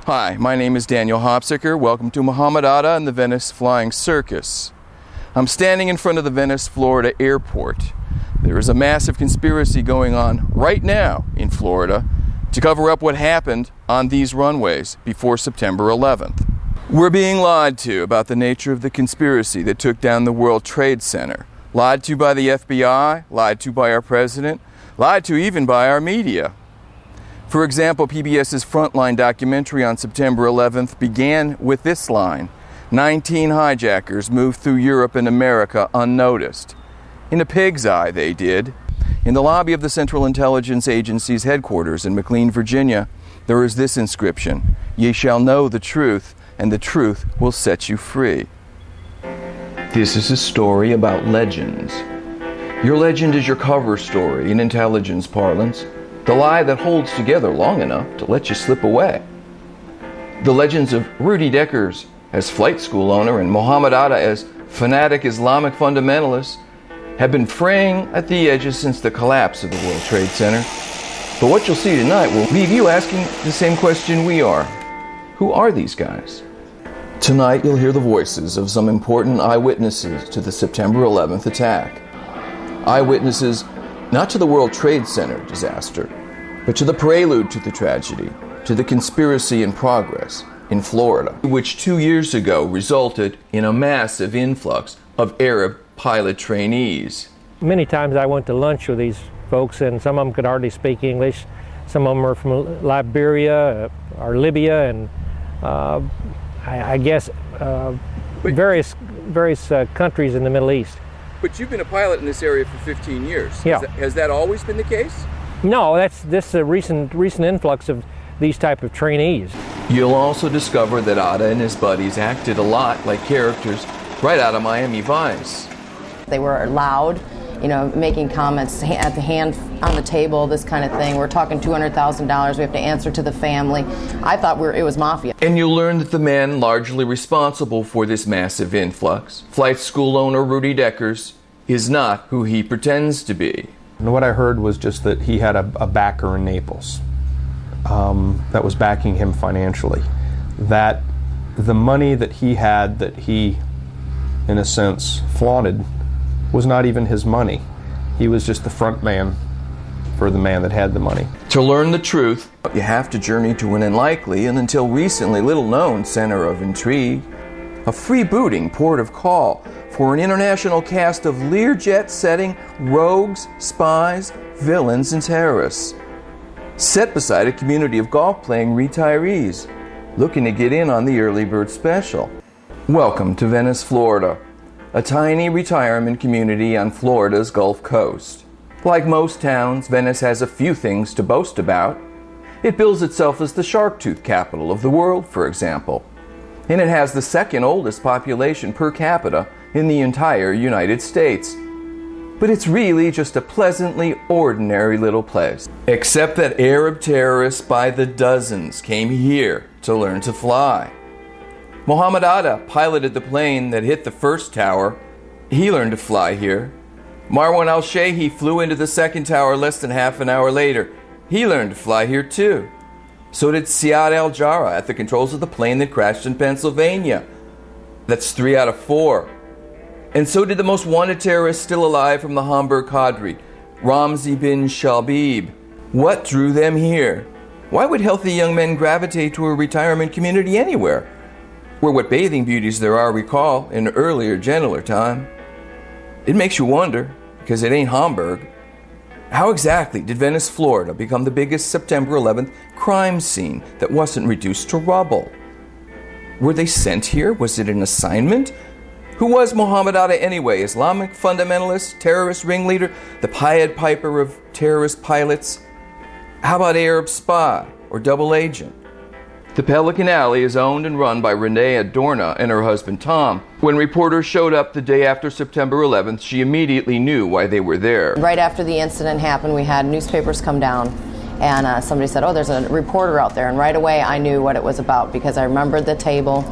Hi, my name is Daniel Hopsicker. Welcome to Mohamed Atta and the Venice Flying Circus. I'm standing in front of the Venice, Florida airport. There is a massive conspiracy going on right now in Florida to cover up what happened on these runways before September 11th. We're being lied to about the nature of the conspiracy that took down the World Trade Center. Lied to by the FBI, lied to by our president, lied to even by our media. For example, PBS's Frontline documentary on September 11th began with this line: 19 hijackers moved through Europe and America unnoticed. In a pig's eye, they did. In the lobby of the Central Intelligence Agency's headquarters in McLean, Virginia, there is this inscription: "Ye shall know the truth, and the truth will set you free." This is a story about legends. Your legend is your cover story in intelligence parlance. The lie that holds together long enough to let you slip away. The legends of Rudy Deckers as flight school owner and Mohamed Atta as fanatic Islamic fundamentalist have been fraying at the edges since the collapse of the World Trade Center. But what you'll see tonight will leave you asking the same question we are. Who are these guys? Tonight you'll hear the voices of some important eyewitnesses to the September 11th attack. Eyewitnesses not to the World Trade Center disaster, but to the prelude to the tragedy, to the conspiracy in progress in Florida, which 2 years ago resulted in a massive influx of Arab pilot trainees. Many times I went to lunch with these folks, and some of them could hardly speak English. Some of them are from Liberia or Libya, and I guess various countries in the Middle East. But you've been a pilot in this area for 15 years. Yeah. Has that always been the case? No, this a recent influx of these type of trainees. You'll also discover that Atta and his buddies acted a lot like characters right out of Miami Vice. They were loud, making comments at the hand on the table, this kind of thing. We're talking $200,000. We have to answer to the family. I thought it was mafia. And you'll learn that the man largely responsible for this massive influx, flight school owner Rudy Deckers, is not who he pretends to be. And what I heard was just that he had a backer in Naples that was backing him financially. That the money that he had, that he, in a sense, flaunted, was not even his money. He was just the front man for the man that had the money. To learn the truth, you have to journey to an unlikely and until recently little-known center of intrigue, a freebooting port of call for an international cast of Learjet-setting rogues, spies, villains, and terrorists, set beside a community of golf-playing retirees looking to get in on the early bird special. Welcome to Venice, Florida, a tiny retirement community on Florida's Gulf Coast. Like most towns, Venice has a few things to boast about. It bills itself as the shark tooth capital of the world, for example. And it has the second oldest population per capita in the entire United States. But it's really just a pleasantly ordinary little place. Except that Arab terrorists by the dozens came here to learn to fly. Mohamed Atta piloted the plane that hit the first tower. He learned to fly here. Marwan al-Shehi flew into the second tower less than half an hour later. He learned to fly here too. So did Siad al-Jarrah at the controls of the plane that crashed in Pennsylvania. That's 3 out of 4. And so did the most wanted terrorist still alive from the Hamburg Cadre, Ramzi bin Shalbib. What drew them here? Why would healthy young men gravitate to a retirement community anywhere? Where what bathing beauties there are recall in an earlier, gentler time. It makes you wonder, because it ain't Hamburg. How exactly did Venice, Florida become the biggest September 11th crime scene that wasn't reduced to rubble? Were they sent here? Was it an assignment? Who was Mohamed Atta anyway? Islamic fundamentalist, terrorist ringleader, the Pied Piper of terrorist pilots? How about Arab spy or double agent? The Pelican Alley is owned and run by Renee Adorna and her husband Tom. When reporters showed up the day after September 11th, she immediately knew why they were there. Right after the incident happened, we had newspapers come down, and somebody said, "Oh, there's a reporter out there." And right away I knew what it was about because I remembered the table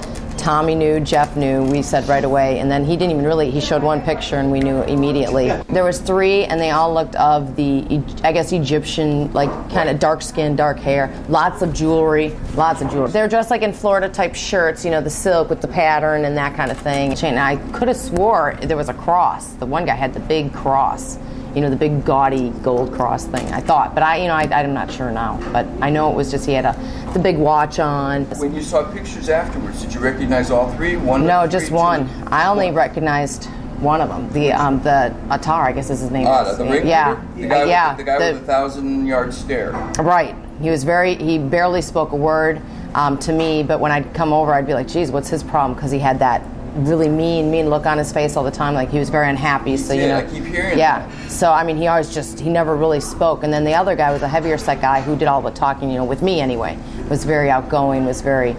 Tommy knew, Jeff knew, we said right away, and then he didn't even really, he showed one picture and we knew immediately. There was 3 and they all looked of the, I guess, Egyptian, like kind of dark skin, dark hair, lots of jewelry, lots of jewelry. They're dressed like in Florida type shirts, you know, the silk with the pattern and that kind of thing. And I could have swore there was a cross. The one guy had the big cross, you know, the big gaudy gold cross thing, I thought. But I'm not sure now. But I know it was just he had the big watch on. When you saw pictures afterwards, did you recognize all 3? One? No, just one. I only recognized one of them. The Atta, I guess is his name. The ringleader? Yeah. The guy with the 1,000-yard stare. Right. He barely spoke a word to me, but when I'd come over, I'd be like, geez, what's his problem? Because he had that really mean look on his face all the time, like he was very unhappy. So you know, I keep hearing that. that. So I mean, he never really spoke. And then the other guy was a heavier set guy who did all the talking, you know, with me anyway. Was very outgoing, was very,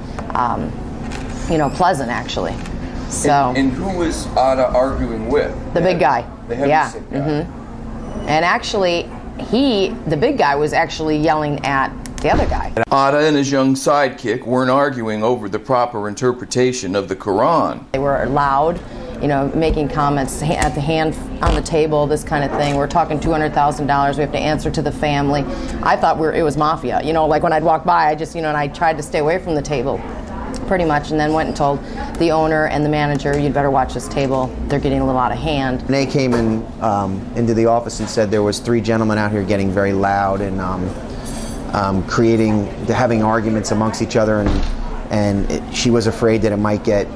pleasant actually. So. And who was Atta arguing with? The big guy. The heavy set guy. Mm-hmm. And actually, the big guy was actually yelling at the other guy. Atta and his young sidekick weren't arguing over the proper interpretation of the Quran. They were loud, you know, making comments at the hand on the table, this kind of thing. We're talking $200,000. We have to answer to the family. I thought it was mafia. You know, like when I'd walk by, and I tried to stay away from the table, pretty much, and then went and told the owner and the manager, you'd better watch this table. They're getting a little out of hand. And they came in into the office and said there was 3 gentlemen out here getting very loud and having arguments amongst each other, and she was afraid that it might get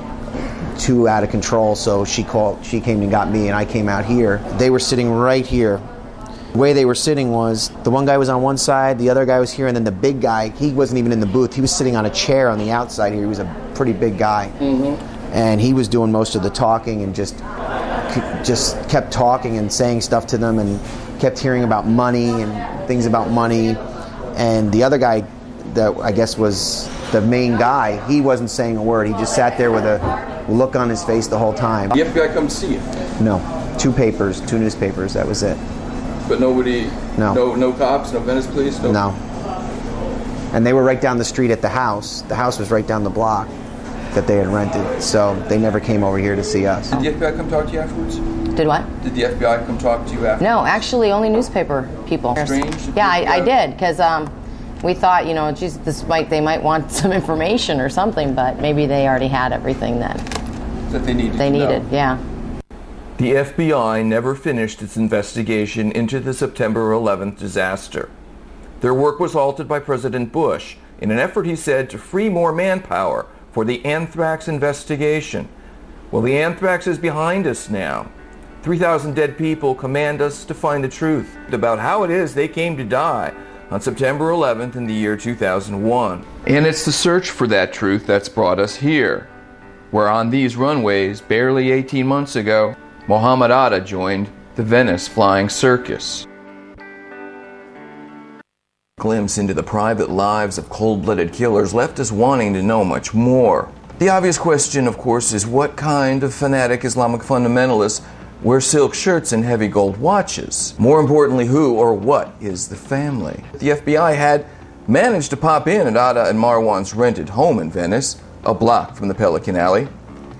too out of control, so she came and got me, and I came out here. They were sitting right here. The way they were sitting was the one guy was on one side, the other guy was here, and then the big guy, he wasn't even in the booth. He was sitting on a chair on the outside here. He was a pretty big guy. Mm-hmm. And he was doing most of the talking and just kept talking and saying stuff to them and kept hearing about money and things about money. And the other guy that I guess was the main guy, he wasn't saying a word. He just sat there with a look on his face the whole time. The FBI come to see you? No. 2 newspapers, that was it. But nobody, no cops, no Venice police? No. And they were right down the street at the house. The house was right down the block that they had rented. So they never came over here to see us. Did the FBI come talk to you afterwards? Did what? Did the FBI come talk to you afterwards? No, actually only newspaper people. Strange? Yeah, I did, because we thought, geez, they might want some information or something, but maybe they already had everything that they needed. Yeah. The FBI never finished its investigation into the September 11th disaster. Their work was halted by President Bush in an effort, he said, to free more manpower for the anthrax investigation. Well, the anthrax is behind us now. 3,000 dead people command us to find the truth about how it is they came to die on September 11th in the year 2001. And it's the search for that truth that's brought us here, where on these runways, barely 18 months ago, Mohamed Atta joined the Venice flying circus. Glimpse into the private lives of cold-blooded killers left us wanting to know much more. The obvious question, of course, is what kind of fanatic Islamic fundamentalists wear silk shirts and heavy gold watches? More importantly, who or what is the family? The FBI had managed to pop in at Atta and Marwan's rented home in Venice, a block from the Pelican Alley.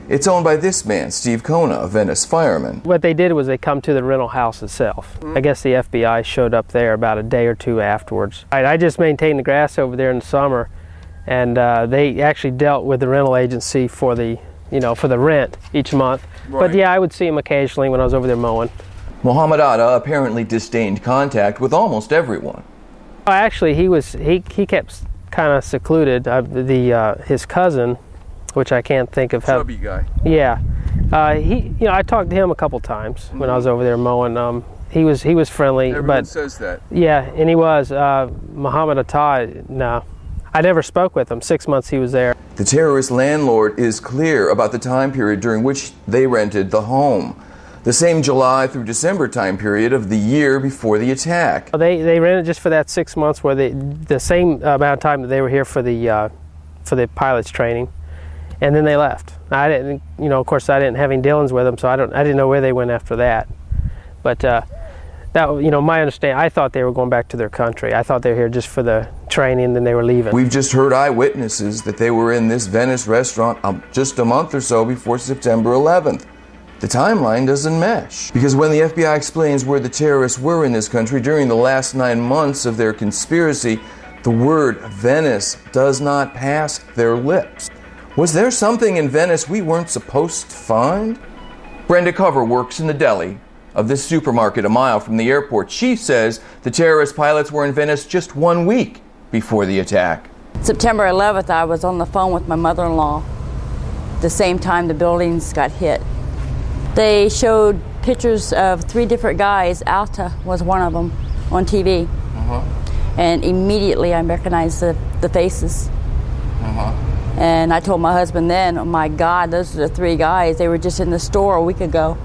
It's owned by this man, Steve Kona, a Venice fireman. What they did was they come to the rental house itself. I guess the FBI showed up there about a day or 2 afterwards. I just maintained the grass over there in the summer, and they actually dealt with the rental agency for the rent each month. Right. But yeah, I would see him occasionally when I was over there mowing. Mohamed Atta apparently disdained contact with almost everyone. Actually, he kept kind of secluded. His cousin, which I can't think of how. Chubby guy. Yeah, I talked to him a couple times when I was over there mowing. He was friendly. Everyone says that. Yeah, and he was. Mohamed Atta, no. I never spoke with him. 6 months he was there. The terrorist landlord is clear about the time period during which they rented the home. The same July through December time period of the year before the attack. They rented just for that 6 months, where the same amount of time that they were here for the pilot's training, and then they left. I didn't, of course, I didn't have any dealings with them, so I didn't know where they went after that. But that, my understanding, I thought they were going back to their country. I thought they were here just for the training, then they were leaving. We've just heard eyewitnesses that they were in this Venice restaurant just a month or so before September 11th. The timeline doesn't mesh, because when the FBI explains where the terrorists were in this country during the last 9 months of their conspiracy, the word Venice does not pass their lips. Was there something in Venice we weren't supposed to find? Brenda Cover works in the deli of this supermarket a mile from the airport. She says the terrorist pilots were in Venice just 1 week before the attack. September 11th, I was on the phone with my mother-in-law the same time the buildings got hit. They showed pictures of 3 different guys. Atta was one of them on TV. And immediately I recognized the faces. And I told my husband then, oh my God, those are the 3 guys. They were just in the store a week ago.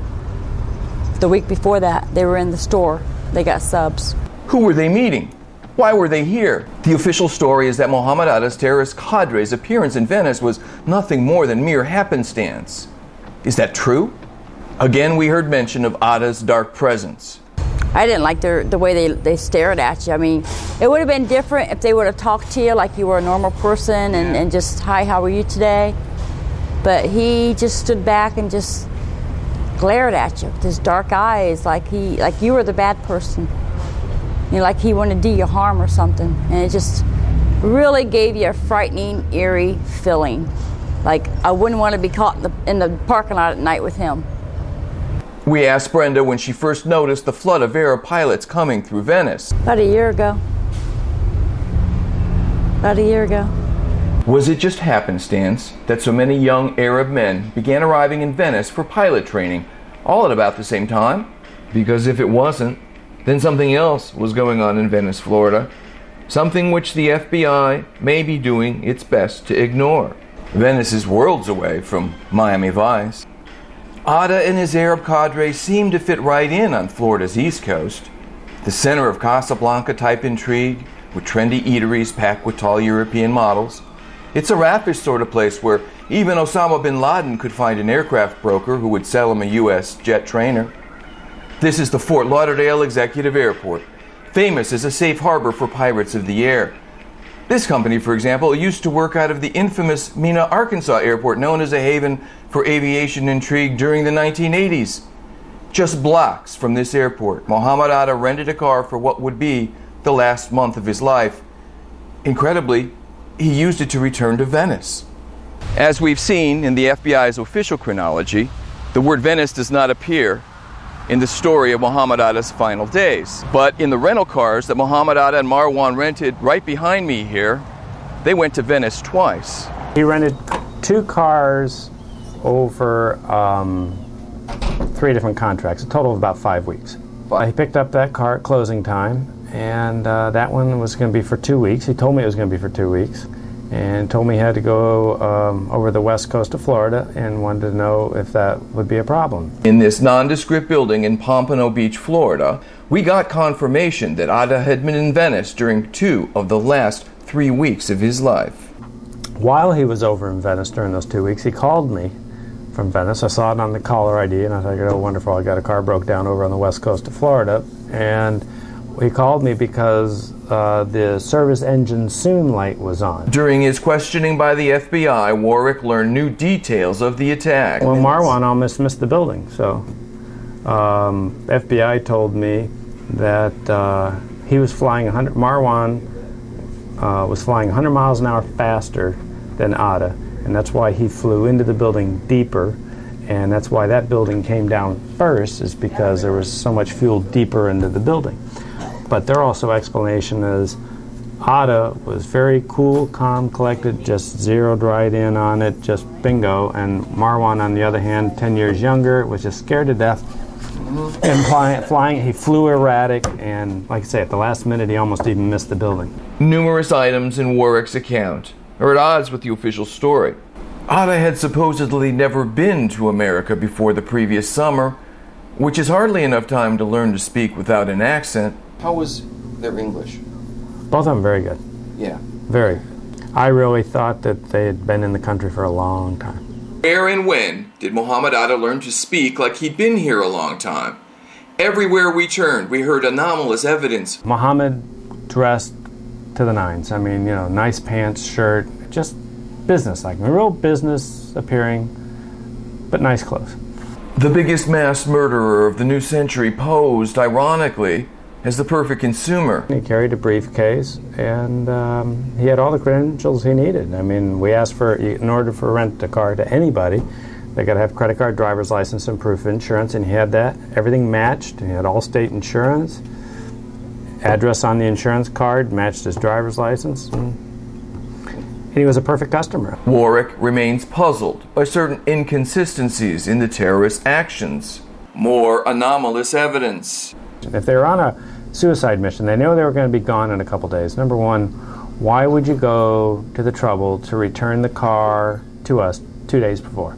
The week before that, they were in the store. They got subs. Who were they meeting? Why were they here? The official story is that Mohamed Atta's terrorist cadre's appearance in Venice was nothing more than mere happenstance. Is that true? Again, we heard mention of Atta's dark presence. I didn't like the way they stared at you. I mean, it would have been different if they would have talked to you like you were a normal person and just, hi, how are you today? But he just stood back and just glared at you with his dark eyes like you were the bad person. You know, like he wanted to do you harm or something. And it just really gave you a frightening, eerie feeling. Like I wouldn't want to be caught in the parking lot at night with him. We asked Brenda when she first noticed the flood of Arab pilots coming through Venice. About a year ago. Was it just happenstance that so many young Arab men began arriving in Venice for pilot training all at about the same time? Because if it wasn't, then something else was going on in Venice, Florida. Something which the FBI may be doing its best to ignore. Venice is worlds away from Miami Vice. Atta and his Arab cadre seem to fit right in on Florida's East Coast, the center of Casablanca-type intrigue, with trendy eateries packed with tall European models. It's a raffish sort of place where even Osama bin Laden could find an aircraft broker who would sell him a U.S. jet trainer. This is the Fort Lauderdale Executive Airport, famous as a safe harbor for pirates of the air. This company, for example, used to work out of the infamous Mena, Arkansas airport, known as a haven for aviation intrigue during the 1980s. Just blocks from this airport, Mohamed Atta rented a car for what would be the last month of his life. Incredibly, he used it to return to Venice. As we've seen in the FBI's official chronology, the word Venice does not appear in the story of Mohamed Atta's final days. But in the rental cars that Mohamed Atta and Marwan rented right behind me here, they went to Venice twice. He rented 2 cars over 3 different contracts, a total of about 5 weeks. He picked up that car at closing time, and that one was going to be for 2 weeks. He told me it was going to be for 2 weeks, and told me he had to go over the west coast of Florida and wanted to know if that would be a problem. In this nondescript building in Pompano Beach, Florida, we got confirmation that Atta had been in Venice during 2 of the last 3 weeks of his life. While he was over in Venice during those 2 weeks, he called me from Venice. I saw it on the caller ID, and I thought, oh, wonderful, I got a car broke down over on the west coast of Florida. And he called me because the service engine soon light was on. During his questioning by the FBI, Warwick learned new details of the attack. Well, Marwan almost missed the building, so FBI told me that he was flying Marwan was flying 100 miles an hour faster than Atta, and that's why he flew into the building deeper, and that's why that building came down first, is because there was so much fuel deeper into the building. But their also explanation is Atta was very cool, calm, collected, just zeroed right in on it, just bingo. And Marwan, on the other hand, 10 years younger, was just scared to death. And flying, he flew erratic, and like I say, at the last minute, he almost even missed the building. Numerous items in Warwick's account are at odds with the official story. Atta had supposedly never been to America before the previous summer, which is hardly enough time to learn to speak without an accent. How was their English? Both of them very good. Yeah. Very. I really thought that they had been in the country for a long time. Where and when did Mohamed Atta learn to speak like he'd been here a long time? Everywhere we turned, we heard anomalous evidence. Mohamed dressed to the nines. I mean, you know, nice pants, shirt, just business-like, real business appearing, but nice clothes. The biggest mass murderer of the new century posed, ironically, as the perfect consumer. He carried a briefcase, and he had all the credentials he needed. I mean, we asked for, in order to rent a car to anybody, they got to have credit card, driver's license, and proof of insurance, and he had that. Everything matched. He had Allstate insurance. Address on the insurance card matched his driver's license. And he was a perfect customer. Warwick remains puzzled by certain inconsistencies in the terrorist actions. More anomalous evidence. If they were on a suicide mission, they know they were going to be gone in a couple days. Number one, why would you go to the trouble to return the car to us 2 days before?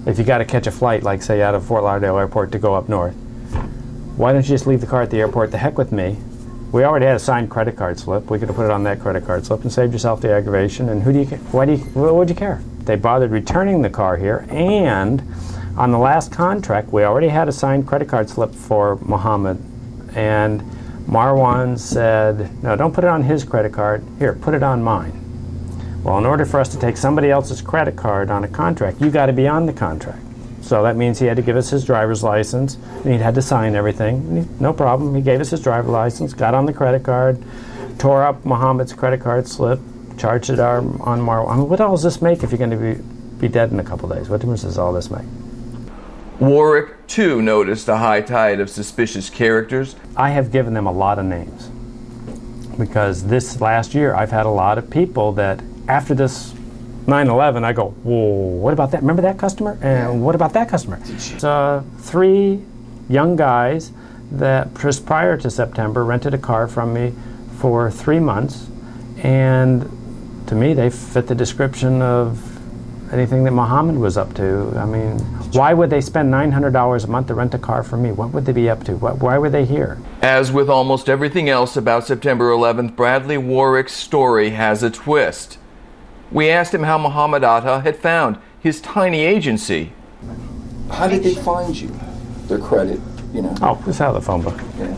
If you got to catch a flight, like say out of Fort Lauderdale Airport to go up north, why don't you just leave the car at the airport? The heck with me. We already had a signed credit card slip. We could have put it on that credit card slip and saved yourself the aggravation. And what would you care? They bothered returning the car here, and on the last contract, we already had a signed credit card slip for Mohamed, and Marwan said, no, don't put it on his credit card. Here, put it on mine. Well, in order for us to take somebody else's credit card on a contract, you got to be on the contract. So that means he had to give us his driver's license, and he had to sign everything. No problem. He gave us his driver's license, got on the credit card, tore up Mohammed's credit card slip, charged it on Marwan. I mean, what all does this make if you're going to be dead in a couple days? What difference does all this make? Warwick, too, noticed a high tide of suspicious characters. I have given them a lot of names because this last year I've had a lot of people that after this 9/11, I go, whoa, what about that? Remember that customer? And what about that customer? So 3 young guys that just prior to September rented a car from me for 3 months, and to me they fit the description of anything that Mohamed was up to. I mean, why would they spend $900 a month to rent a car from me? What would they be up to? Why were they here? As with almost everything else about September 11th, Bradley Warwick's story has a twist. We asked him how Mohamed Atta had found his tiny agency. How did they find you? Their credit, you know? Oh, it's out of the phone book. Yeah.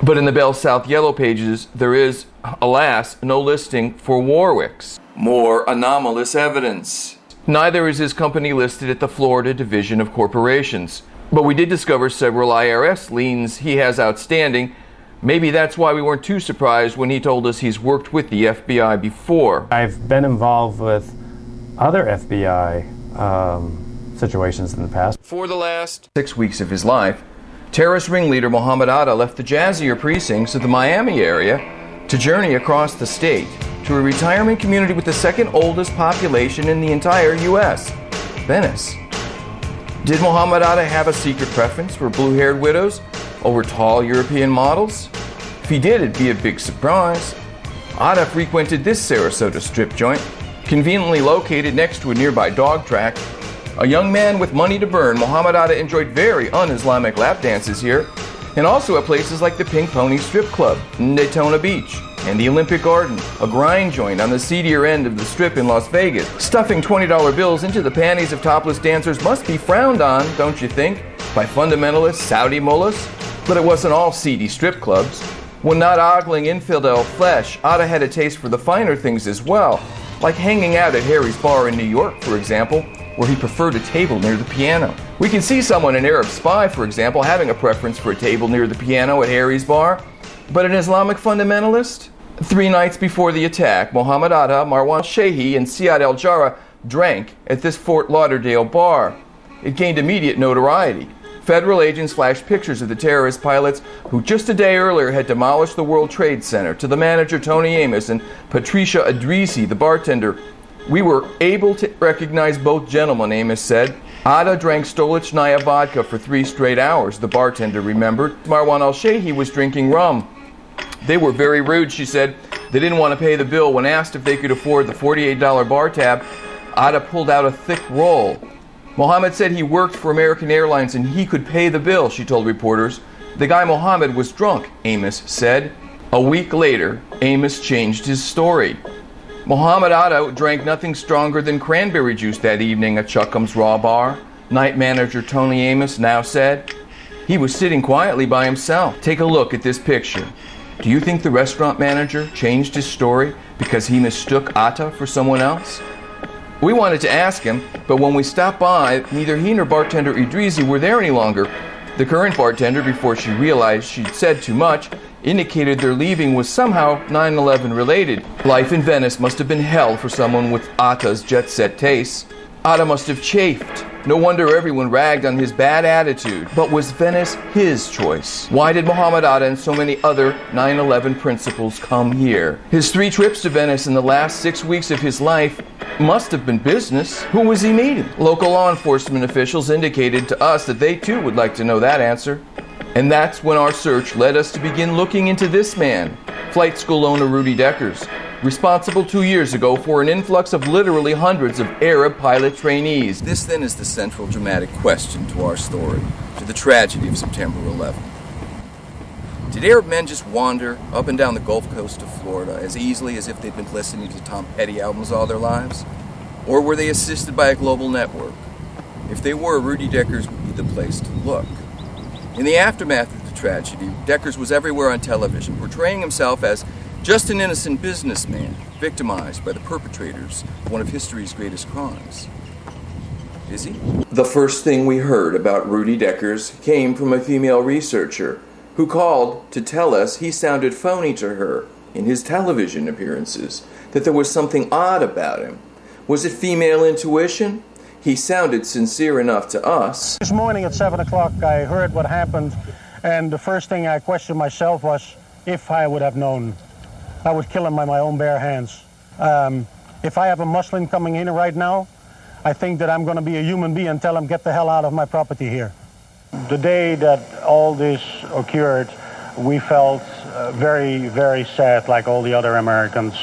But in the Bell South Yellow Pages, there is, alas, no listing for Warwick's. More anomalous evidence. Neither is his company listed at the Florida Division of Corporations. But we did discover several IRS liens he has outstanding. Maybe that's why we weren't too surprised when he told us he's worked with the FBI before. I've been involved with other FBI situations in the past. For the last 6 weeks of his life, terrorist ringleader Mohamed Atta left the jazzier precincts of the Miami area to journey across the state to a retirement community with the second oldest population in the entire U.S., Venice. Did Mohamed Atta have a secret preference for blue-haired widows over tall European models? If he did, it'd be a big surprise. Atta frequented this Sarasota strip joint, conveniently located next to a nearby dog track. A young man with money to burn, Mohamed Atta enjoyed very un-Islamic lap dances here, and also at places like the Pink Pony Strip Club in Daytona Beach and the Olympic Garden, a grind joint on the seedier end of the strip in Las Vegas. Stuffing $20 bills into the panties of topless dancers must be frowned on, don't you think, by fundamentalist Saudi mullahs? But it wasn't all seedy strip clubs. When not ogling infidel flesh, Atta had a taste for the finer things as well, like hanging out at Harry's Bar in New York, for example, where he preferred a table near the piano. We can see someone, an Arab spy, for example, having a preference for a table near the piano at Harry's Bar. But an Islamic fundamentalist? 3 nights before the attack, Mohamed Atta, Marwan Shehi, and Siad El-Jarrah drank at this Fort Lauderdale bar. It gained immediate notoriety. Federal agents flashed pictures of the terrorist pilots who just a day earlier had demolished the World Trade Center to the manager Tony Amos and Patricia Adrisi, the bartender. We were able to recognize both gentlemen, Amos said. Atta drank Stolichnaya vodka for 3 straight hours, the bartender remembered. Marwan al-Shehi was drinking rum. They were very rude, she said. They didn't want to pay the bill. When asked if they could afford the $48 bar tab, Atta pulled out a thick roll. Mohamed said he worked for American Airlines and he could pay the bill, she told reporters. The guy Mohamed was drunk, Amos said. A week later, Amos changed his story. Mohamed Atta drank nothing stronger than cranberry juice that evening at Chuckham's Raw Bar, night manager Tony Amos now said. He was sitting quietly by himself. Take a look at this picture. Do you think the restaurant manager changed his story because he mistook Atta for someone else? We wanted to ask him, but when we stopped by, neither he nor bartender Idrisi were there any longer. The current bartender, before she realized she'd said too much, indicated their leaving was somehow 9/11 related. Life in Venice must have been hell for someone with Atta's jet-set tastes. Atta must have chafed. No wonder everyone ragged on his bad attitude. But was Venice his choice? Why did Mohamed Atta and so many other 9/11 principals come here? His 3 trips to Venice in the last 6 weeks of his life must have been business. Who was he meeting? Local law enforcement officials indicated to us that they too would like to know that answer. And that's when our search led us to begin looking into this man, flight school owner Rudy Deckers, responsible 2 years ago for an influx of literally hundreds of Arab pilot trainees. This then is the central dramatic question to our story, to the tragedy of September 11th. Did Arab men just wander up and down the Gulf Coast of Florida as easily as if they'd been listening to Tom Petty albums all their lives? Or were they assisted by a global network? If they were, Rudy Deckers would be the place to look. In the aftermath of the tragedy, Deckers was everywhere on television, portraying himself as just an innocent businessman, victimized by the perpetrators of one of history's greatest crimes. Is he? The first thing we heard about Rudy Deckers came from a female researcher who called to tell us he sounded phony to her in his television appearances, that there was something odd about him. Was it female intuition? He sounded sincere enough to us. This morning at 7 o'clock I heard what happened, and the first thing I questioned myself was if I would have known. I would kill him by my own bare hands. If I have a Muslim coming in right now, I think that I'm going to be a human being and tell him, get the hell out of my property here. The day that all this occurred, we felt very, very sad, like all the other Americans.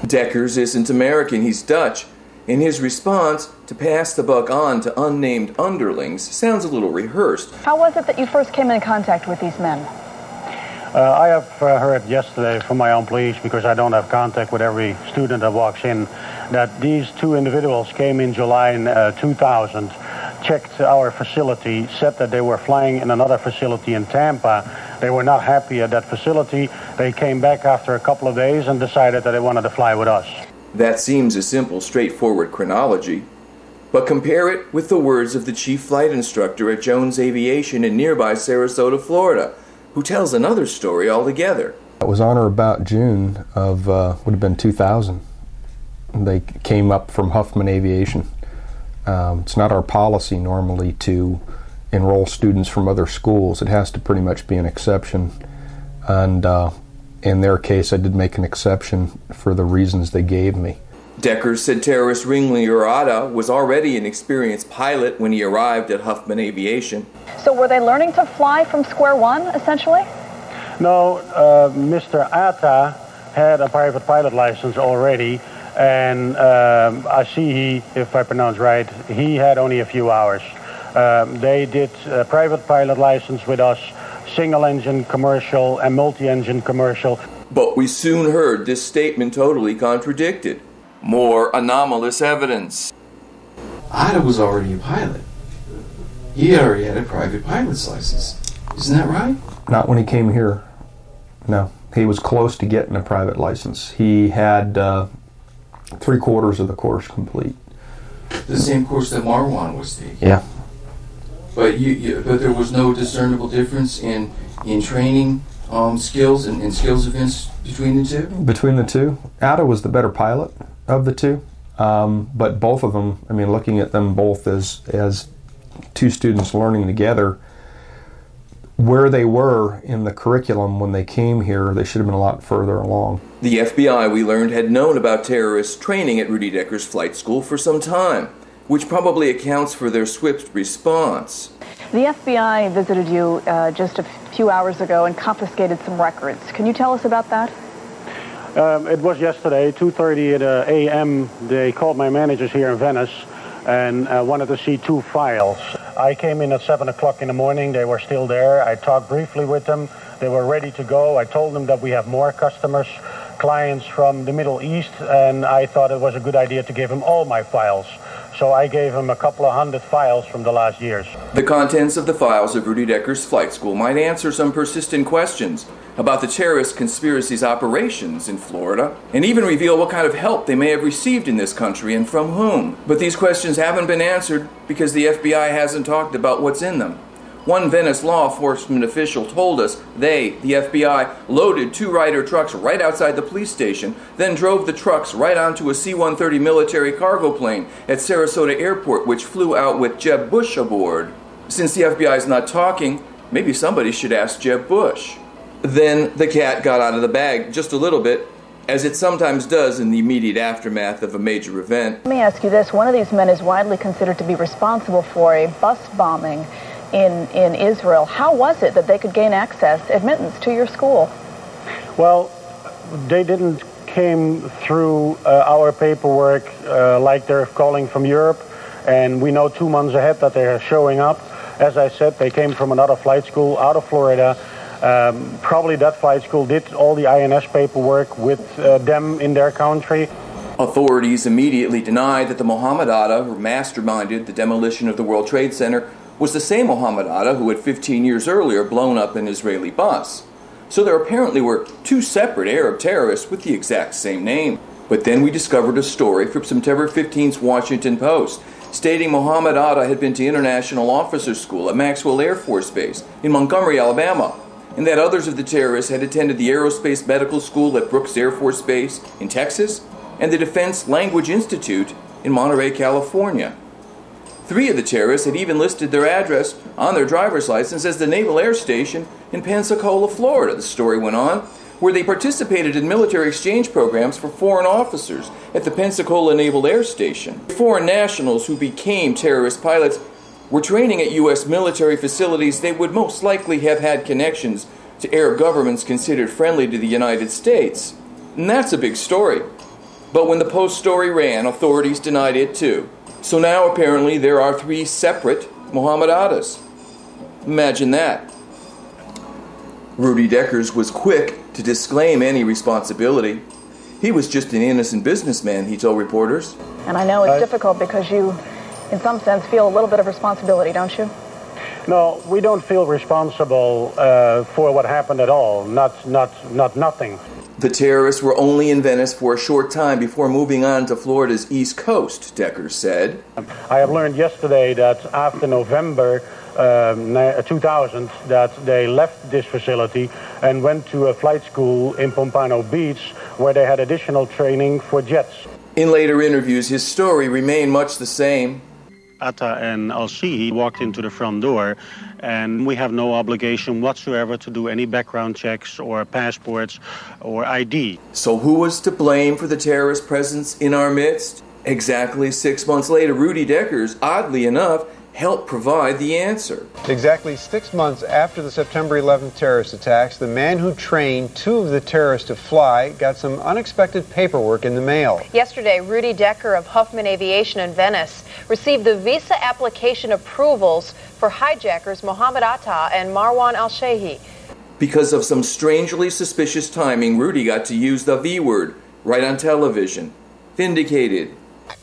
Deckers isn't American, he's Dutch. And his response to pass the buck on to unnamed underlings sounds a little rehearsed. How was it that you first came in contact with these men? I have heard yesterday from my own police, because I don't have contact with every student that walks in, that these 2 individuals came in July in 2000, checked our facility, said that they were flying in another facility in Tampa. They were not happy at that facility. They came back after a couple of days and decided that they wanted to fly with us. That seems a simple, straightforward chronology. But compare it with the words of the chief flight instructor at Jones Aviation in nearby Sarasota, Florida, who tells another story altogether. It was on or about June of, would have been 2000. They came up from Huffman Aviation. It's not our policy normally to enroll students from other schools. It has to pretty much be an exception. And in their case, I did make an exception for the reasons they gave me. Deckers said terrorist ringleader Atta was already an experienced pilot when he arrived at Huffman Aviation. So were they learning to fly from square one, essentially? No, Mr. Atta had a private pilot license already, and I see he, if I pronounce right, he had only a few hours. They did a private pilot license with us, single-engine commercial and multi-engine commercial. But we soon heard this statement totally contradicted. More anomalous evidence. Atta was already a pilot. He already had a private pilot's license. Isn't that right? Not when he came here. No. He was close to getting a private license. He had 3/4 of the course complete. The same course that Marwan was taking. Yeah. But but there was no discernible difference in training skills and skills events between the two? Between the two? Atta was the better pilot of the two. But both of them, I mean, looking at them both as 2 students learning together, where they were in the curriculum when they came here, they should have been a lot further along. The FBI, we learned, had known about terrorist training at Rudy Deckers Flight School for some time, which probably accounts for their swift response. The FBI visited you just a few hours ago and confiscated some records. Can you tell us about that? It was yesterday, 2:30 a.m. They called my managers here in Venice and wanted to see 2 files. I came in at 7 o'clock in the morning. They were still there. I talked briefly with them. They were ready to go. I told them that we have more customers, clients from the Middle East, and I thought it was a good idea to give them all my files. So I gave him a couple of 100 files from the last years. The contents of the files of Rudy Deckers Flight School might answer some persistent questions. about the terrorist conspiracy's operations in Florida, and even reveal what kind of help they may have received in this country and from whom. But these questions haven't been answered because the FBI hasn't talked about what's in them. One Venice law enforcement official told us they, the FBI, loaded 2 Ryder trucks right outside the police station, then drove the trucks right onto a C-130 military cargo plane at Sarasota Airport, which flew out with Jeb Bush aboard. Since the FBI is not talking, maybe somebody should ask Jeb Bush. Then the cat got out of the bag just a little bit, as it sometimes does in the immediate aftermath of a major event. Let me ask you this. One of these men is widely considered to be responsible for a bus bombing in Israel. How was it that they could gain admittance to your school? Well, they didn't came through our paperwork like they're calling from Europe, and we know 2 months ahead that they're showing up. As I said, they came from another flight school out of Florida. Probably that flight school did all the INS paperwork with them in their country. Authorities immediately denied that the Mohamed Atta who masterminded the demolition of the World Trade Center was the same Mohamed Atta who had 15 years earlier blown up an Israeli bus. So there apparently were 2 separate Arab terrorists with the exact same name. But then we discovered a story from September 15th's Washington Post stating Mohamed Atta had been to International Officers School at Maxwell Air Force Base in Montgomery, Alabama, and that others of the terrorists had attended the Aerospace Medical School at Brooks Air Force Base in Texas and the Defense Language Institute in Monterey, California. 3 of the terrorists had even listed their address on their driver's license as the Naval Air Station in Pensacola, Florida, the story went on, where they participated in military exchange programs for foreign officers at the Pensacola Naval Air Station. Foreign nationals who became terrorist pilots were training at U.S. military facilities they would most likely have had connections to Arab governments considered friendly to the United States. And that's a big story. But when the Post story ran, authorities denied it too. So now apparently there are 3 separate Mohamed Attas. Imagine that. Rudy Deckers was quick to disclaim any responsibility. He was just an innocent businessman, he told reporters. And I know it's difficult because you, in some sense, feel a little bit of responsibility, don't you? No, we don't feel responsible for what happened at all. Not nothing. The terrorists were only in Venice for a short time before moving on to Florida's East Coast, Deckers said. I have learned yesterday that after November 2000 that they left this facility and went to a flight school in Pompano Beach where they had additional training for jets. In later interviews, his story remained much the same. Atta and Al-Shihi walked into the front door, and we have no obligation whatsoever to do any background checks or passports or ID. So who was to blame for the terrorist presence in our midst? Exactly 6 months later, Rudy Deckers, oddly enough, helped provide the answer. Exactly 6 months after the September 11th terrorist attacks, the man who trained 2 of the terrorists to fly got some unexpected paperwork in the mail. Yesterday, Rudy Decker of Huffman Aviation in Venice received the visa application approvals for hijackers Mohamed Atta and Marwan Al-Shehi. Because of some strangely suspicious timing, Rudy got to use the V word right on television. Vindicated.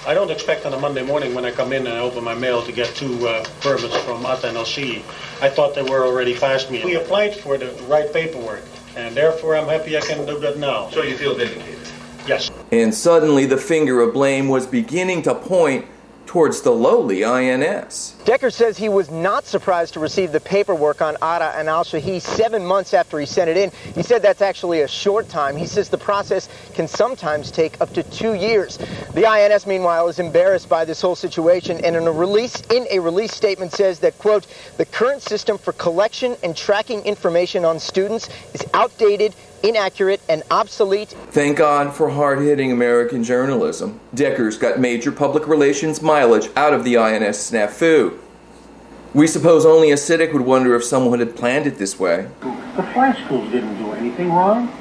I don't expect on a Monday morning when I come in and I open my mail to get 2 permits from Atta and Al-Shihi. I thought they were already past me. We applied for the right paperwork, and therefore I'm happy I can do that now. So you feel vindicated? Yes. And suddenly the finger of blame was beginning to point towards the lowly INS. Decker says he was not surprised to receive the paperwork on Atta and Al-Shihi 7 months after he sent it in. He said that's actually a short time. He says the process can sometimes take up to 2 years. The INS, meanwhile, is embarrassed by this whole situation, and in a release statement says that, quote, the current system for collection and tracking information on students is outdated, inaccurate, and obsolete. Thank God for hard-hitting American journalism. Deckers got major public relations mileage out of the INS snafu. We suppose only a cynic would wonder if someone had planned it this way. The flight schools didn't do anything wrong.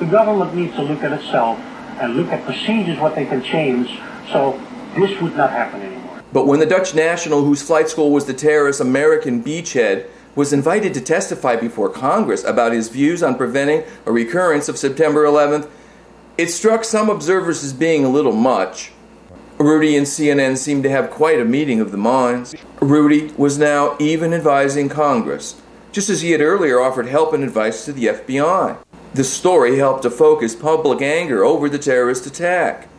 The government needs to look at itself and look at procedures, what they can change, so this would not happen anymore. But when the Dutch national whose flight school was the terrorist American beachhead was invited to testify before Congress about his views on preventing a recurrence of September 11th, it struck some observers as being a little much. Rudy and CNN seemed to have quite a meeting of the minds. Rudy was now even advising Congress just as he had earlier offered help and advice to the FBI. The story helped to focus public anger over the terrorist attack.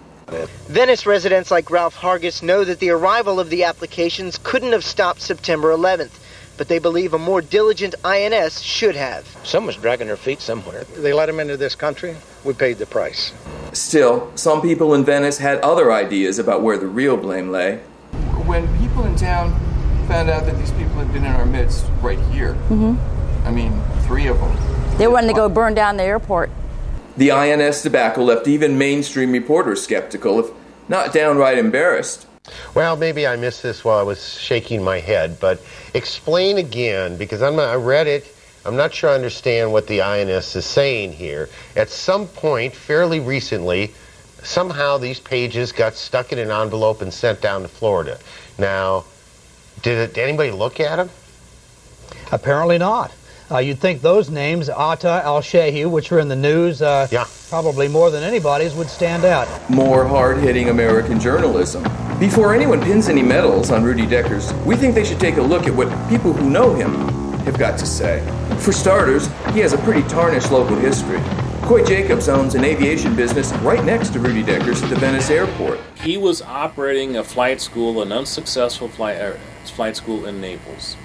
Venice residents like Ralph Hargis know that the arrival of the applications couldn't have stopped September 11th, but they believe a more diligent INS should have. Someone's dragging their feet somewhere. They let them into this country. We paid the price. Still, some people in Venice had other ideas about where the real blame lay. When people in town found out that these people had been in our midst right here, I mean, 3 of them. They wanted to go burn down the airport. The INS debacle left even mainstream reporters skeptical, if not downright embarrassed. Well, maybe I missed this while I was shaking my head, but explain again, because I read it. I'm not sure I understand what the INS is saying here. At some point, fairly recently, somehow these pages got stuck in an envelope and sent down to Florida. Now, did anybody look at them? Apparently not. You'd think those names, Atta, Al-Shehi, which are in the news, probably more than anybody's, would stand out. More hard-hitting American journalism. Before anyone pins any medals on Rudy Deckers, we think they should take a look at what people who know him have got to say. For starters, he has a pretty tarnished local history. Coy Jacobs owns an aviation business right next to Rudy Deckers at the Venice airport. He was operating a flight school, an unsuccessful flight school in Naples.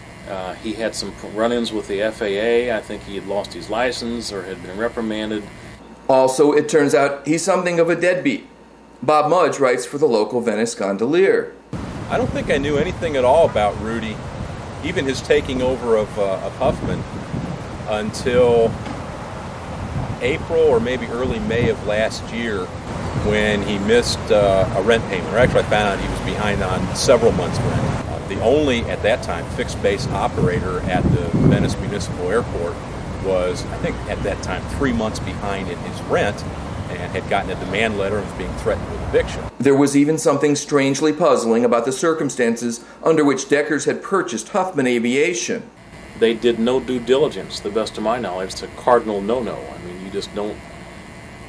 He had some run-ins with the FAA. I think he had lost his license or had been reprimanded. Also, it turns out he's something of a deadbeat. Bob Mudge writes for the local Venice Gondolier. I don't think I knew anything at all about Rudy, even his taking over of Huffman, until April or maybe early May of last year, when he missed a rent payment. Or actually, I found out he was behind on several months' rent. The only, at that time, fixed-base operator at the Venice Municipal Airport was, I think, at that time, 3 months behind in his rent and had gotten a demand letter and was being threatened with eviction. There was even something strangely puzzling about the circumstances under which Deckers had purchased Huffman Aviation. They did no due diligence, to the best of my knowledge. It's a cardinal no-no. I mean, you just don't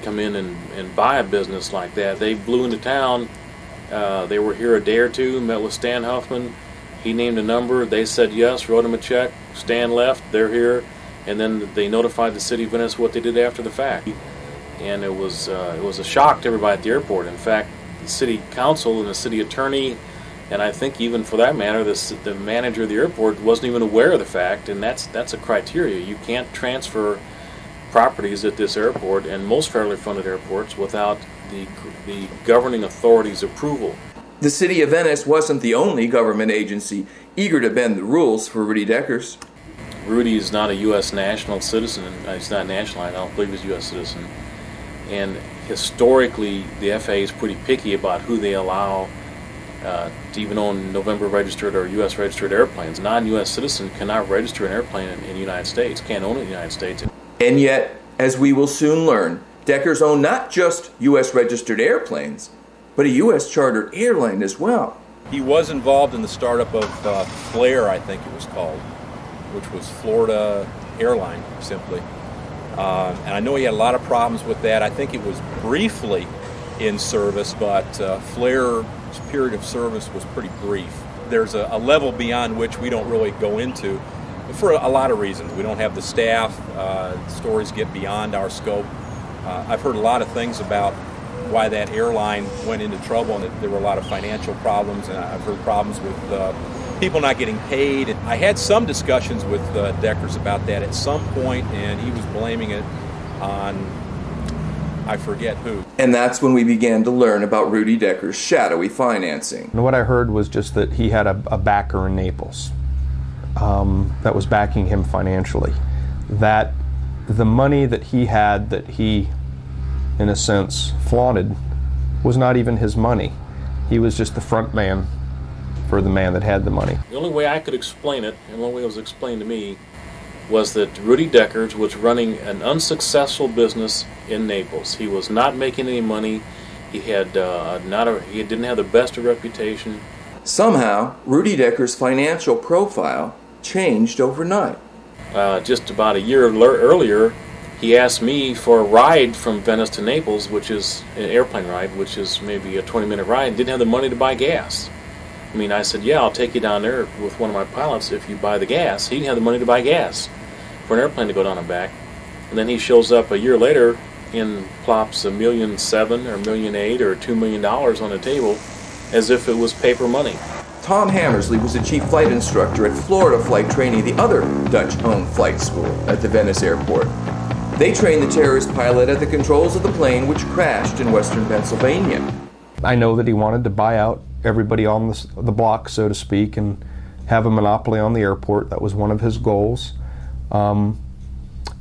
come in and buy a business like that. They blew into town. They were here a day or two, met with Stan Huffman. He named a number. They said yes, wrote him a check. Stan left. They're here. And then they notified the city of Venice what they did after the fact. And it was a shock to everybody at the airport. In fact, the city council and the city attorney, and I think even for that matter, the manager of the airport wasn't even aware of the fact. And that's a criteria. You can't transfer properties at this airport and most federally funded airports without the governing authority's approval. The city of Venice wasn't the only government agency eager to bend the rules for Rudy Deckers. Rudy is not a U.S. national citizen. He's not national. I don't believe he's a U.S. citizen. And historically, the FAA is pretty picky about who they allow to even own November registered or U.S. registered airplanes. A non-U.S. citizen cannot register an airplane in the United States, can't own it in the United States. And yet, as we will soon learn, Deckers owned not just U.S. registered airplanes, but a U.S. chartered airline as well. He was involved in the startup of Flair, I think it was called, which was Florida Airline, simply. And I know he had a lot of problems with that. I think it was briefly in service, but Flair's period of service was pretty brief. There's a level beyond which we don't really go into for a lot of reasons. We don't have the staff. Stories get beyond our scope. I've heard a lot of things about why that airline went into trouble, and that there were a lot of financial problems, and I've heard problems with people not getting paid. And I had some discussions with Deckers about that at some point, and he was blaming it on I forget who. And that's when we began to learn about Rudy Deckers' shadowy financing. And what I heard was just that he had a backer in Naples that was backing him financially. That the money that he had, that he, in a sense, flaunted, was not even his money. He was just the front man for the man that had the money. The only way I could explain it, and the only way it was explained to me, was that Rudy Deckers was running an unsuccessful business in Naples. He was not making any money. He had he didn't have the best of reputation. Somehow, Rudy Deckers' financial profile changed overnight. Just about a year earlier, he asked me for a ride from Venice to Naples, which is an airplane ride, which is maybe a 20-minute ride, and didn't have the money to buy gas. I mean, I said, yeah, I'll take you down there with one of my pilots if you buy the gas. He didn't have the money to buy gas for an airplane to go down and back. And then he shows up a year later and plops $1.7 million or $1.8 million or $2 million on the table as if it was paper money. Tom Hammersley was the chief flight instructor at Florida Flight Training, the other Dutch-owned flight school at the Venice airport. They trained the terrorist pilot at the controls of the plane which crashed in western Pennsylvania. I know that he wanted to buy out everybody on the block, so to speak, and have a monopoly on the airport. That was one of his goals. And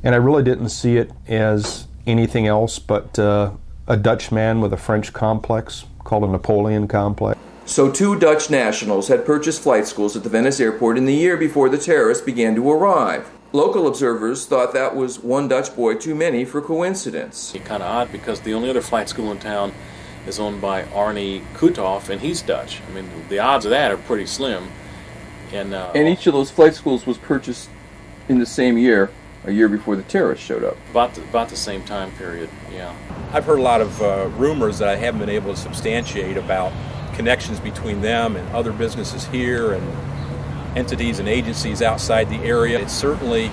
I really didn't see it as anything else but a Dutch man with a French complex called a Napoleon complex. So 2 Dutch nationals had purchased flight schools at the Venice airport in the year before the terrorists began to arrive. Local observers thought that was one Dutch boy too many for coincidence. It's kind of odd because the only other flight school in town is owned by Arnie Kuthoff, and he's Dutch. I mean, the odds of that are pretty slim. And each of those flight schools was purchased in the same year, a year before the terrorists showed up. About the same time period, yeah. I've heard a lot of rumors that I haven't been able to substantiate about connections between them and other businesses here and entities and agencies outside the area. It certainly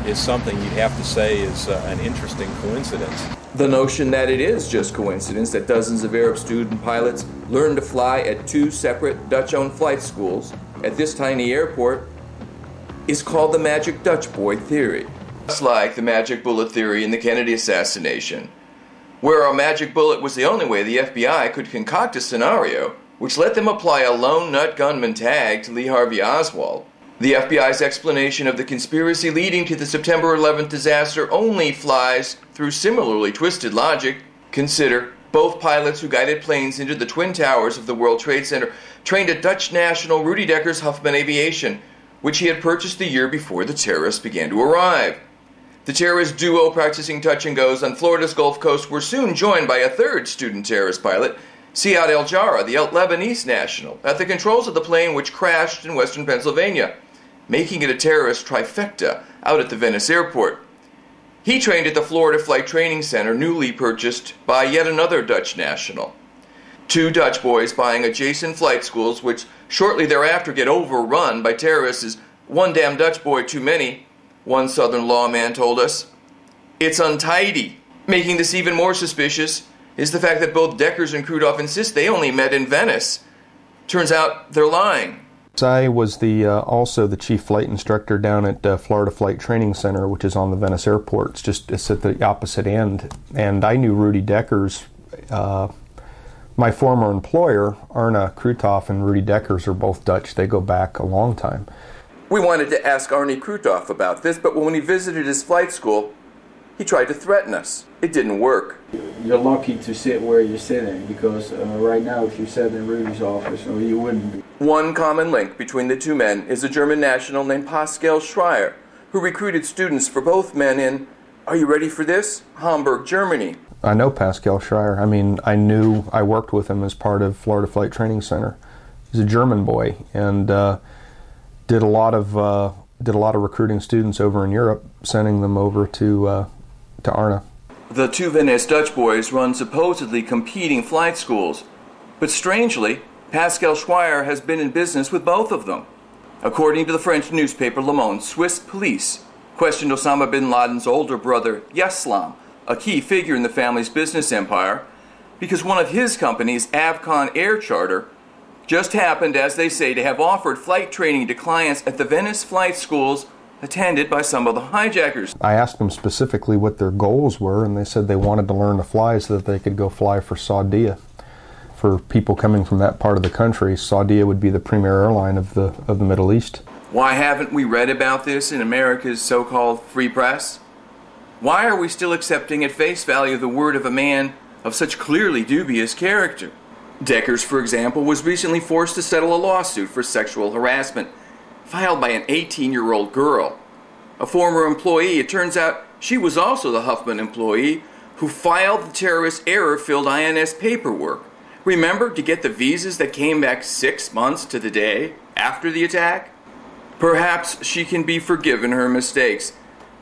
is something you'd have to say is an interesting coincidence. The notion that it is just coincidence that dozens of Arab student pilots learned to fly at 2 separate Dutch-owned flight schools at this tiny airport is called the magic Dutch boy theory. Just like the magic bullet theory in the Kennedy assassination, where a magic bullet was the only way the FBI could concoct a scenario which let them apply a lone nut gunman tag to Lee Harvey Oswald. The FBI's explanation of the conspiracy leading to the September 11th disaster only flies through similarly twisted logic. Consider both pilots who guided planes into the Twin Towers of the World Trade Center trained at Dutch national Rudy Decker's Huffman Aviation, which he had purchased the year before the terrorists began to arrive. The terrorist duo practicing touch and goes on Florida's Gulf Coast were soon joined by a third student terrorist pilot, Siad El Jarrah, the Lebanese national, at the controls of the plane which crashed in western Pennsylvania, making it a terrorist trifecta out at the Venice airport. He trained at the Florida Flight Training Center, newly purchased by yet another Dutch national. 2 Dutch boys buying adjacent flight schools, which shortly thereafter get overrun by terrorists as one damn Dutch boy too many, one Southern lawman told us. It's untidy. Making this even more suspicious is the fact that both Deckers and Krudoff insist they only met in Venice. Turns out they're lying. I was also the chief flight instructor down at Florida Flight Training Center, which is on the Venice airport. It's at the opposite end. And I knew Rudy Deckers. My former employer, Arne Krutoff and Rudy Deckers, are both Dutch. They go back a long time. We wanted to ask Arnie Krutoff about this, but when he visited his flight school, he tried to threaten us. It didn't work. You're lucky to sit where you're sitting, because right now if you sat in Rudy's office, you wouldn't be. One common link between the two men is a German national named Pascal Schreier, who recruited students for both men in, are you ready for this? Hamburg, Germany. I know Pascal Schreier. I worked with him as part of Florida Flight Training Center. He's a German boy and did a lot of recruiting students over in Europe, sending them over to Arne. The 2 Venice Dutch boys run supposedly competing flight schools, but strangely, Pascal Schreier has been in business with both of them. According to the French newspaper Le Monde, Swiss police questioned Osama bin Laden's older brother, Yeslam, a key figure in the family's business empire, because one of his companies, Avcon Air Charter, just happened, as they say, to have offered flight training to clients at the Venice flight schools attended by some of the hijackers. I asked them specifically what their goals were, and they said they wanted to learn to fly so that they could go fly for Saudia. For people coming from that part of the country, Saudia would be the premier airline of the Middle East. Why haven't we read about this in America's so-called free press? Why are we still accepting at face value the word of a man of such clearly dubious character? Deckers, for example, was recently forced to settle a lawsuit for sexual harassment filed by an 18-year-old girl. A former employee, it turns out she was also the Huffman employee who filed the terrorist error-filled INS paperwork. Remember, to get the visas that came back 6 months to the day after the attack? Perhaps she can be forgiven her mistakes,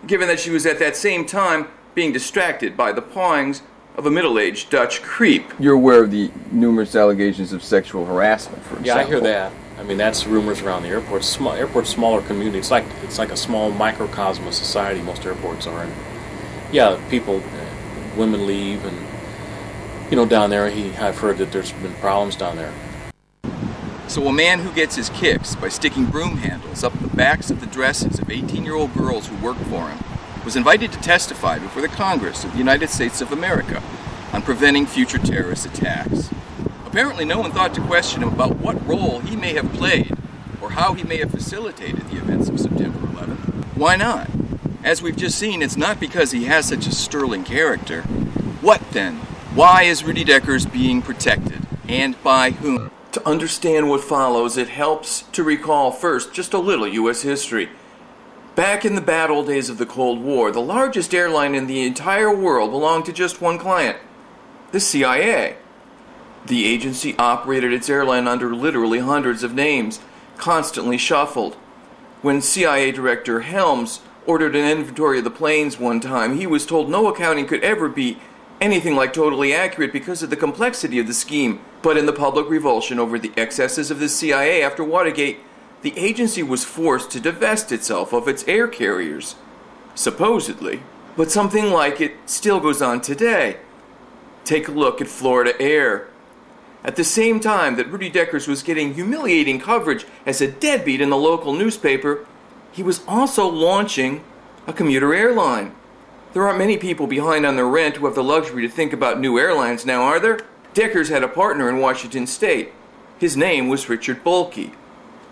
given that she was at that same time being distracted by the pawings of a middle-aged Dutch creep. You're aware of the numerous allegations of sexual harassment, for example. Yeah, I hear that. I mean, that's rumors around the airport. Airport's smaller community. It's like a small microcosm of society. Most airports are. And yeah, people, women leave, and down there, I've heard that there's been problems down there. So a man who gets his kicks by sticking broom handles up the backs of the dresses of 18-year-old girls who worked for him was invited to testify before the Congress of the United States of America on preventing future terrorist attacks. Apparently no one thought to question him about what role he may have played or how he may have facilitated the events of September 11th. Why not? As we've just seen, it's not because he has such a sterling character. What then? Why is Rudy Deckers being protected, and by whom? To understand what follows, it helps to recall first just a little U.S. history. Back in the bad old days of the Cold War, the largest airline in the entire world belonged to just one client, the CIA. The agency operated its airline under literally hundreds of names, constantly shuffled. When CIA Director Helms ordered an inventory of the planes one time, he was told no accounting could ever be anything like totally accurate because of the complexity of the scheme. But in the public revulsion over the excesses of the CIA after Watergate, the agency was forced to divest itself of its air carriers. Supposedly. But something like it still goes on today. Take a look at Florida Air. At the same time that Rudy Deckers was getting humiliating coverage as a deadbeat in the local newspaper, he was also launching a commuter airline. There aren't many people behind on their rent who have the luxury to think about new airlines now, are there? Deckers had a partner in Washington State. His name was Richard Bulkey.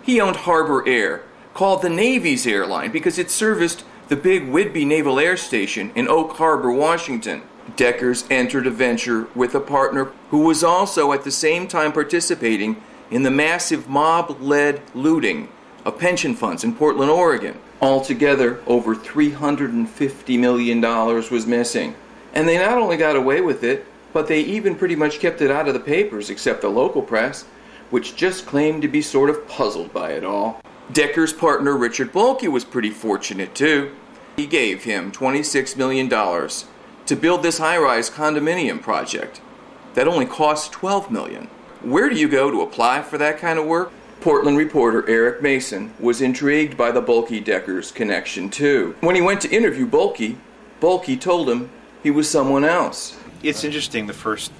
He owned Harbor Air, called the Navy's airline because it serviced the big Whidbey Naval Air Station in Oak Harbor, Washington. Deckers entered a venture with a partner who was also at the same time participating in the massive mob-led looting of pension funds in Portland, Oregon. Altogether, over $350 million was missing. And they not only got away with it, but they even pretty much kept it out of the papers, except the local press, which just claimed to be sort of puzzled by it all. Deckers' partner Richard Bulkey was pretty fortunate too. He gave him $26 million to build this high-rise condominium project that only cost $12 million. Where do you go to apply for that kind of work? Portland reporter Eric Mason was intrigued by the Bulkey-Deckers connection too. When he went to interview Bulkey, Bulkey told him he was someone else. It's interesting, the first,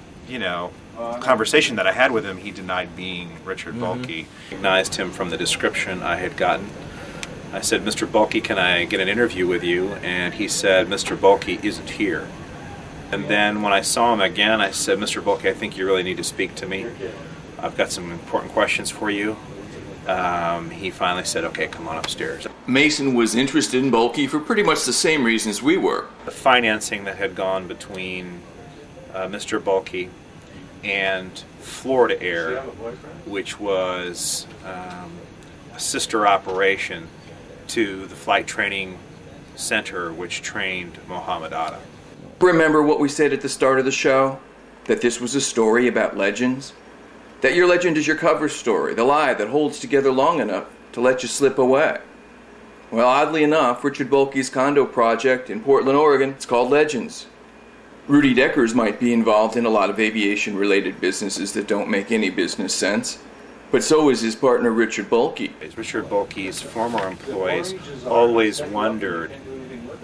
conversation that I had with him, he denied being Richard Bulkey. I recognized him from the description I had gotten. I said, Mr. Bulkey, can I get an interview with you? And he said, Mr. Bulkey isn't here. And then when I saw him again, I said, Mr. Bulkey, I think you really need to speak to me. I've got some important questions for you. He finally said, okay, come on upstairs. Mason was interested in Bulkey for pretty much the same reasons we were. The financing that had gone between Mr. Bulkey and Florida Air, which was a sister operation to the flight training center which trained Mohamed Atta. Remember what we said at the start of the show? That this was a story about legends? That your legend is your cover story, the lie that holds together long enough to let you slip away. Well, oddly enough, Richard Bulkey's condo project in Portland, Oregon, it's called Legends. Rudy Deckers might be involved in a lot of aviation-related businesses that don't make any business sense. But so is his partner, Richard Bulkey. Richard Bulkey's former employees always wondered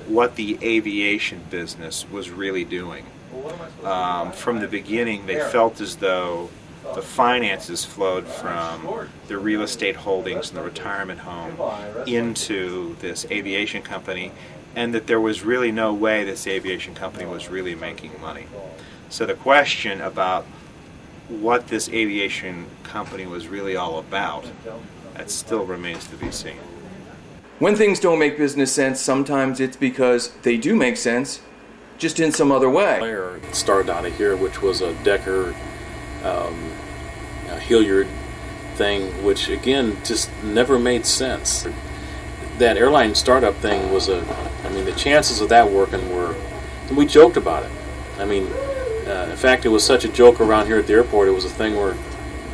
what the aviation business was really doing. From the beginning, they felt as though the finances flowed from the real estate holdings and the retirement home into this aviation company, and that there was really no way this aviation company was really making money. So the question about what this aviation company was really all about, that still remains to be seen. When things don't make business sense, sometimes it's because they do make sense, just in some other way. It started out of here, which was a Decker Hilliard thing, which again just never made sense. That airline startup thing was the chances of that working were, and we joked about it. In fact, it was such a joke around here at the airport. It was a thing where,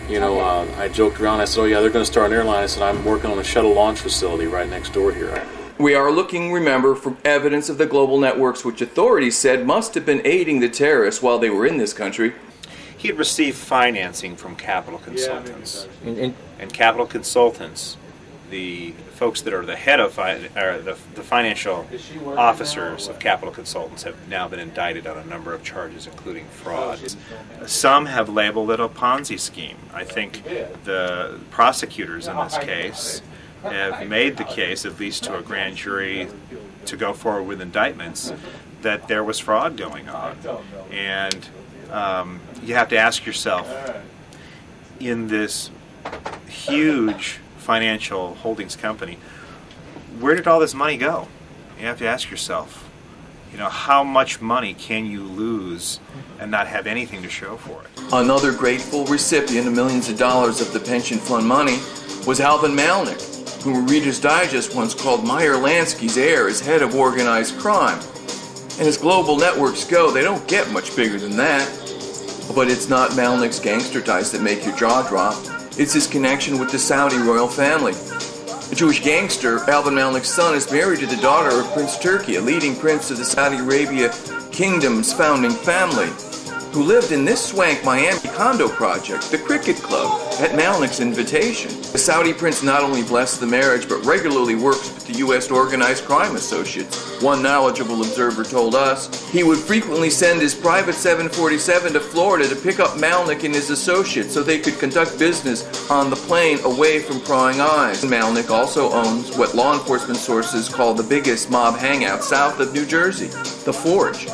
I joked around. I said, oh yeah, they're going to start an airline. I said, I'm working on a shuttle launch facility right next door here. We are looking, remember, for evidence of the global networks which authorities said must have been aiding the terrorists while they were in this country. He had received financing from capital consultants. And capital consultants, the folks that are the head of the financial officers of capital consultants, have now been indicted on a number of charges, including fraud. Some have labeled it a Ponzi scheme. I think the prosecutors in this case have made the case, at least to a grand jury, to go forward with indictments, that there was fraud going on. And you have to ask yourself, in this huge financial holdings company, where did all this money go? You have to ask yourself, how much money can you lose and not have anything to show for it? Another grateful recipient of millions of dollars of the pension fund money was Alvin Malnick, whom Reader's Digest once called Meyer Lansky's heir as head of organized crime. And as global networks go, they don't get much bigger than that. But it's not Malnick's gangster ties that make your jaw drop. It's his connection with the Saudi royal family. A Jewish gangster, Alvin Malnick's son, is married to the daughter of Prince Turki, a leading prince of the Saudi Arabia kingdom's founding family, who lived in this swank Miami condo project, the Cricket Club, at Malnick's invitation. The Saudi prince not only blessed the marriage, but regularly works with the U.S. organized crime associates. One knowledgeable observer told us he would frequently send his private 747 to Florida to pick up Malnick and his associates so they could conduct business on the plane away from prying eyes. Malnick also owns what law enforcement sources call the biggest mob hangout south of New Jersey, the Forge,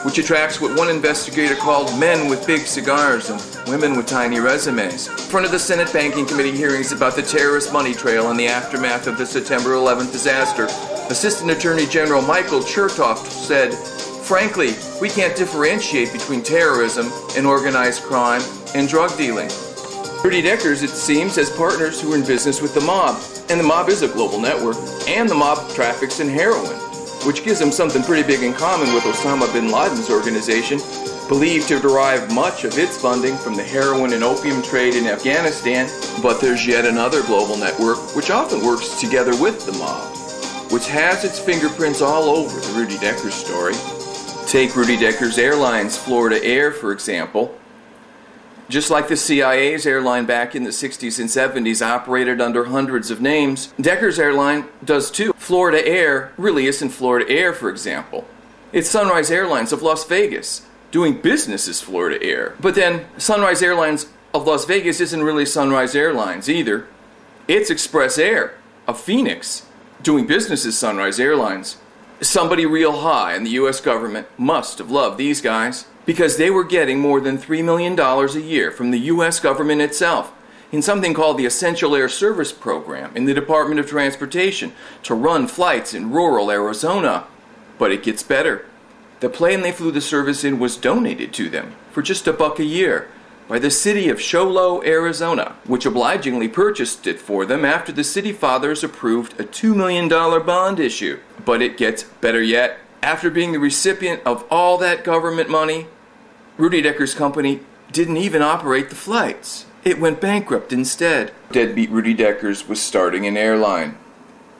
which attracts what one investigator called men with big cigars and women with tiny resumes. In front of the Senate Banking Committee hearings about the terrorist money trail and the aftermath of the September 11th disaster, Assistant Attorney General Michael Chertoff said, "Frankly, we can't differentiate between terrorism and organized crime and drug dealing." Rudy Deckers, it seems, has partners who are in business with the mob, and the mob is a global network, and the mob traffics in heroin, which gives them something pretty big in common with Osama bin Laden's organization, believed to derive much of its funding from the heroin and opium trade in Afghanistan. But there's yet another global network which often works together with the mob, which has its fingerprints all over the Rudy Deckers story. Take Rudy Deckers Airlines Florida Air, for example. Just like the CIA's airline back in the 60s and 70s operated under hundreds of names, Deckers Airline does too. Florida Air really isn't Florida Air, for example. It's Sunrise Airlines of Las Vegas, doing business as Florida Air. But then Sunrise Airlines of Las Vegas isn't really Sunrise Airlines either. It's Express Air of Phoenix, doing business as Sunrise Airlines. Somebody real high in the U.S. government must have loved these guys, because they were getting more than $3 million a year from the U.S. government itself in something called the Essential Air Service Program in the Department of Transportation to run flights in rural Arizona. But it gets better. The plane they flew the service in was donated to them for just $1 a year by the city of Show Low, Arizona, which obligingly purchased it for them after the city fathers approved a $2 million bond issue. But it gets better yet. After being the recipient of all that government money, Rudy Deckers' company didn't even operate the flights. It went bankrupt instead. Deadbeat Rudy Deckers was starting an airline.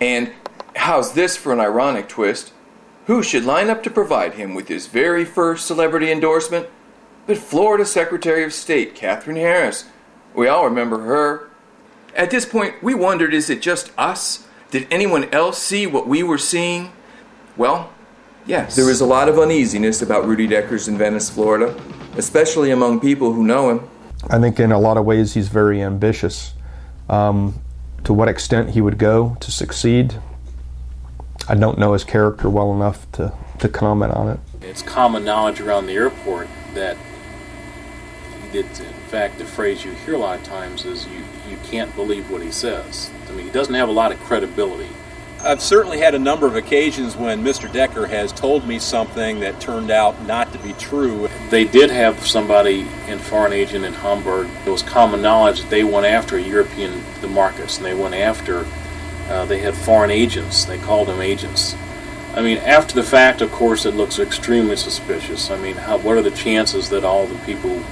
And how's this for an ironic twist? Who should line up to provide him with his very first celebrity endorsement? But Florida Secretary of State Katherine Harris. We all remember her. At this point, we wondered, is it just us? Did anyone else see what we were seeing? Well, yes. There is a lot of uneasiness about Rudy Deckers in Venice, Florida, especially among people who know him. I think in a lot of ways he's very ambitious. To what extent he would go to succeed, I don't know his character well enough to comment on it. It's common knowledge around the airport that in fact, the phrase you hear a lot of times is you can't believe what he says. I mean, he doesn't have a lot of credibility. I've certainly had a number of occasions when Mr. Decker has told me something that turned out not to be true. They did have somebody in foreign agent in Hamburg. It was common knowledge that they went after the markets, and they went after, they had foreign agents. They called them agents. I mean, after the fact, of course, it looks extremely suspicious. I mean, what are the chances that all the people,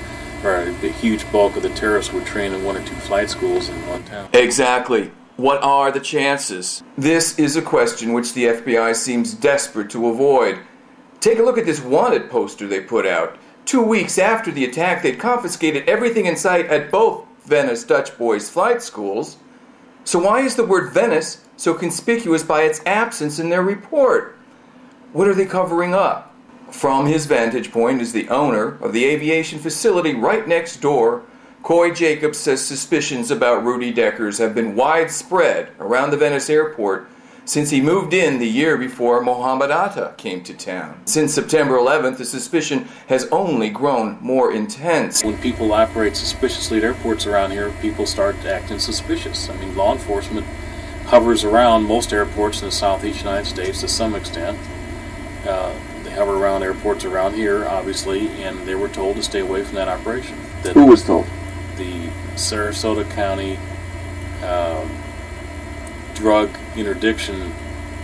or the huge bulk of the terrorists would train in 1 or 2 flight schools in one town? Exactly. What are the chances? This is a question which the FBI seems desperate to avoid. Take a look at this wanted poster they put out. 2 weeks after the attack, they'd confiscated everything in sight at both Venice Dutch boys' flight schools. So why is the word Venice so conspicuous by its absence in their report? What are they covering up? From his vantage point as the owner of the aviation facility right next door, Coy Jacobs says suspicions about Rudy Deckers have been widespread around the Venice airport since he moved in the year before Mohamed Atta came to town. Since September 11th, the suspicion has only grown more intense. When people operate suspiciously at airports around here, people start acting suspicious. I mean, law enforcement hovers around most airports in the southeast United States to some extent. They hover around airports around here, obviously, and they were told to stay away from that operation. Who was told? The Sarasota County drug interdiction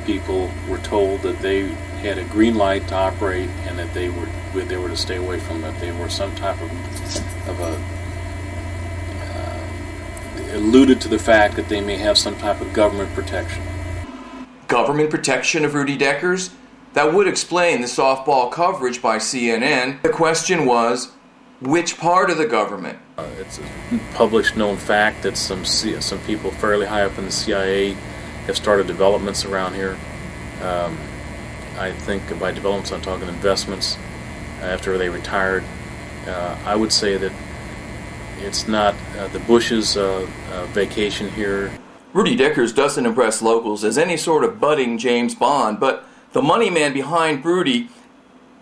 people were told that they had a green light to operate and that they were to stay away from it. They were some type of a alluded to the fact that they may have some type of government protection. Government protection of Rudy Deckers? That would explain the softball coverage by CNN. The question was, which part of the government? It's a published known fact that some people fairly high up in the CIA have started developments around here. I think by developments I'm talking investments after they retired. I would say that it's not the Bush's vacation here. Rudy Deckers doesn't impress locals as any sort of budding James Bond, but the money man behind Rudy,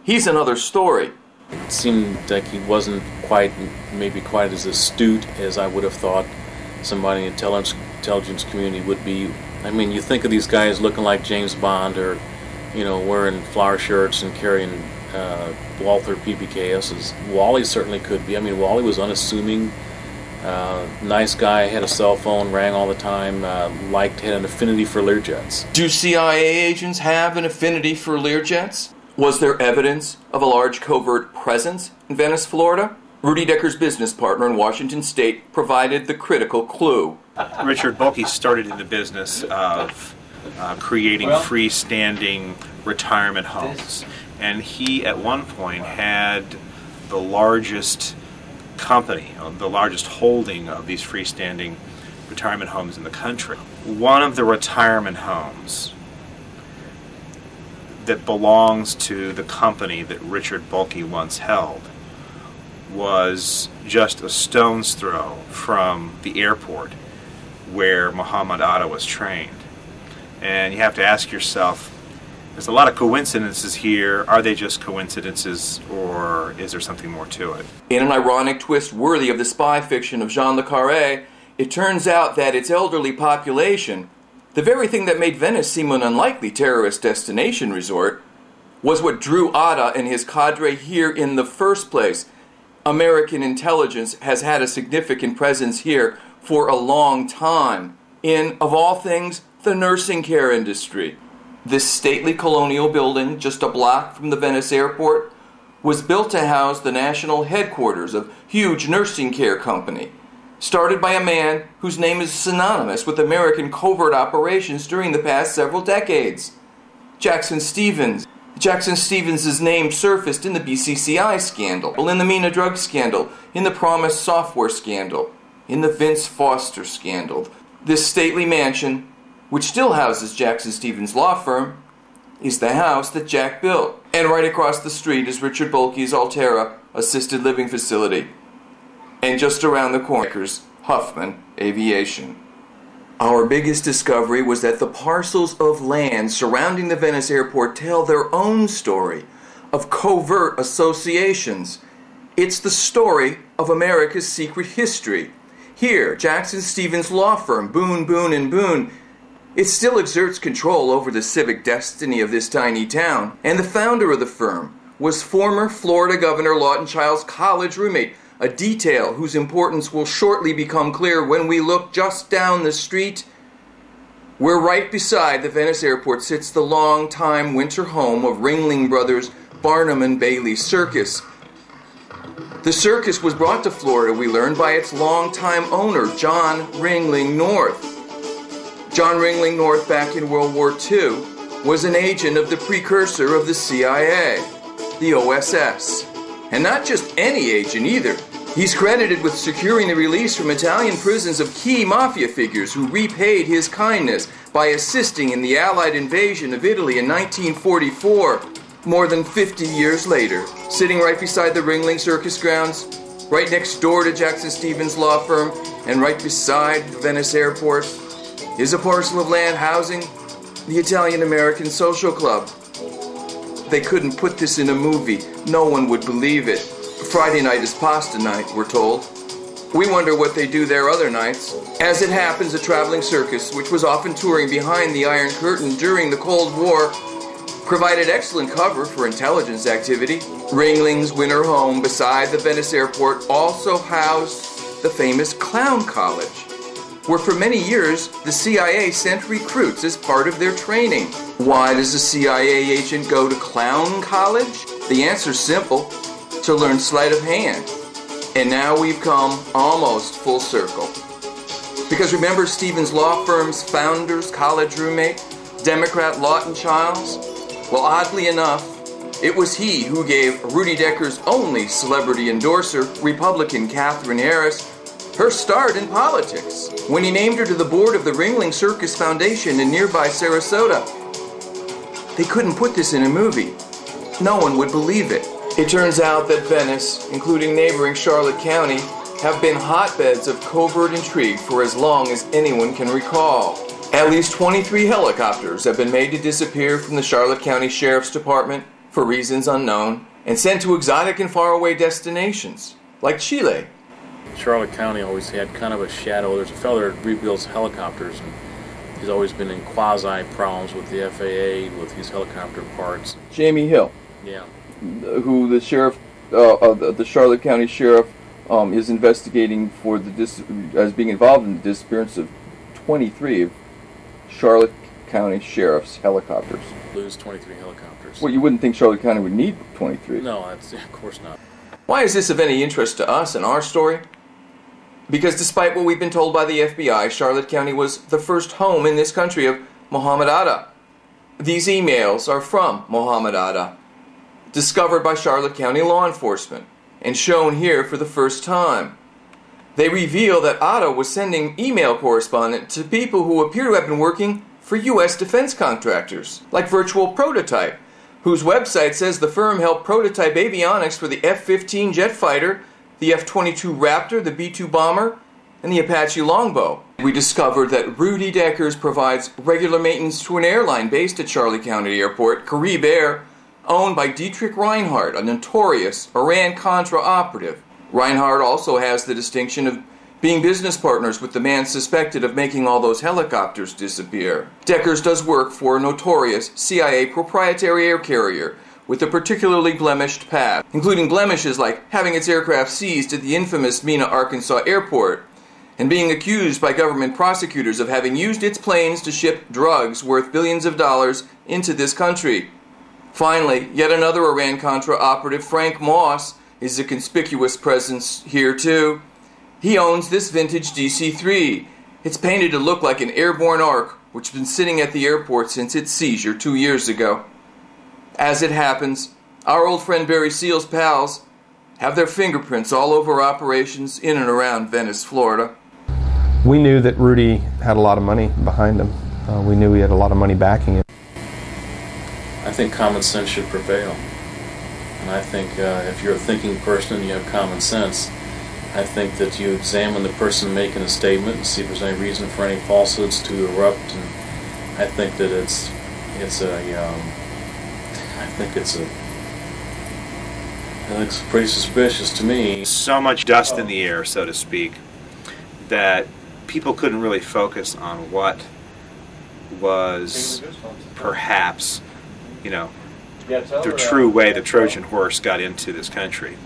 he's another story. It seemed like he wasn't maybe quite as astute as I would have thought somebody in the intelligence community would be. I mean, you think of these guys looking like James Bond or, wearing flower shirts and carrying Walther PPKs. Wally certainly could be. I mean, Wally was unassuming, nice guy, had a cell phone, rang all the time, had an affinity for Learjets. Do CIA agents have an affinity for Learjets? Was there evidence of a large covert presence in Venice, Florida? Rudy Deckers' business partner in Washington State provided the critical clue. Richard Bulkey started in the business of creating freestanding retirement homes. And he, at one point, had the largest company, the largest holding of these freestanding retirement homes in the country. One of the retirement homes that belongs to the company that Richard Bulkey once held was just a stone's throw from the airport where Mohamed Atta was trained. And you have to ask yourself, there's a lot of coincidences here. Are they just coincidences, or is there something more to it? In an ironic twist worthy of the spy fiction of Jean le Carré, it turns out that its elderly population, the very thing that made Venice seem an unlikely terrorist destination resort, was what drew Atta and his cadre here in the first place. American intelligence has had a significant presence here for a long time in, of all things, the nursing care industry. This stately colonial building, just a block from the Venice airport, was built to house the national headquarters of a huge nursing care company, started by a man whose name is synonymous with American covert operations during the past several decades, Jackson Stevens. Jackson Stevens' name surfaced in the BCCI scandal, in the Mina drug scandal, in the Promise software scandal, in the Vince Foster scandal. This stately mansion, which still houses Jackson Stevens' law firm, is the house that Jack built. And right across the street is Richard Bulkey's Altera assisted living facility. And just around the corner is Huffman Aviation. Our biggest discovery was that the parcels of land surrounding the Venice airport tell their own story of covert associations. It's the story of America's secret history. Here, Jackson Stevens' law firm, Boone, Boone & Boone, it still exerts control over the civic destiny of this tiny town, and the founder of the firm was former Florida Governor Lawton Child's college roommate, a detail whose importance will shortly become clear when we look just down the street, where right beside the Venice airport sits the long-time winter home of Ringling Brothers Barnum and Bailey Circus. The circus was brought to Florida, we learned, by its longtime owner, John Ringling North. John Ringling North, back in World War II, was an agent of the precursor of the CIA, the OSS. And not just any agent either. He's credited with securing the release from Italian prisons of key mafia figures who repaid his kindness by assisting in the Allied invasion of Italy in 1944, more than 50 years later. Sitting right beside the Ringling Circus grounds, right next door to Jackson Stevens' law firm, and right beside the Venice airport, is a parcel of land housing the Italian-American Social Club. They couldn't put this in a movie. No one would believe it. Friday night is pasta night, we're told. We wonder what they do there other nights. As it happens, a traveling circus, which was often touring behind the Iron Curtain during the Cold War, provided excellent cover for intelligence activity. Ringling's winter home beside the Venice airport also housed the famous Clown College, where for many years the CIA sent recruits as part of their training. Why does a CIA agent go to Clown College? The answer's simple: to learn sleight of hand. And now we've come almost full circle. Because remember Stevens' law firm's founder's college roommate, Democrat Lawton Chiles? Well, oddly enough, it was he who gave Rudy Decker's only celebrity endorser, Republican Katherine Harris, her start in politics when he named her to the board of the Ringling Circus Foundation in nearby Sarasota. They couldn't put this in a movie. No one would believe it. It turns out that Venice, including neighboring Charlotte County, have been hotbeds of covert intrigue for as long as anyone can recall. At least 23 helicopters have been made to disappear from the Charlotte County Sheriff's Department for reasons unknown and sent to exotic and faraway destinations, like Chile. Charlotte County always had kind of a shadow. There's a fellow that rebuilds helicopters, and he's always been in quasi-problems with the FAA, with these helicopter parts. Jamie Hill. Yeah. Who the sheriff, the Charlotte County Sheriff, is investigating for as being involved in the disappearance of 23 of Charlotte County Sheriff's helicopters. Lose 23 helicopters. Well, you wouldn't think Charlotte County would need 23. No, that's, of course not. Why is this of any interest to us and our story? Because despite what we've been told by the FBI, Charlotte County was the first home in this country of Mohamed Atta. These emails are from Mohamed Atta, discovered by Charlotte County law enforcement, and shown here for the first time. They reveal that Atta was sending email correspondence to people who appear to have been working for U.S. defense contractors, like Virtual Prototype, whose website says the firm helped prototype avionics for the F-15 jet fighter, the F-22 Raptor, the B-2 bomber, and the Apache Longbow. We discovered that Rudy Deckers provides regular maintenance to an airline based at Charlotte County Airport, Carib Air, owned by Dietrich Reinhardt, a notorious Iran-Contra operative. Reinhardt also has the distinction of being business partners with the man suspected of making all those helicopters disappear. Deckers does work for a notorious CIA proprietary air carrier with a particularly blemished past, including blemishes like having its aircraft seized at the infamous Mena, Arkansas airport, and being accused by government prosecutors of having used its planes to ship drugs worth billions of dollars into this country. Finally, yet another Iran-Contra operative, Frank Moss, is a conspicuous presence here too. He owns this vintage DC-3. It's painted to look like an airborne ark, which has been sitting at the airport since its seizure 2 years ago. As it happens, our old friend Barry Seal's pals have their fingerprints all over operations in and around Venice, Florida. We knew that Rudy had a lot of money behind him. We knew he had a lot of money backing him. I think common sense should prevail. And I think if you're a thinking person and you have common sense, I think that you examine the person making a statement and see if there's any reason for any falsehoods to erupt. And I think that it's pretty suspicious to me. So much dust in the air, so to speak, that people couldn't really focus on what was perhaps, the true way the Trojan horse got into this country.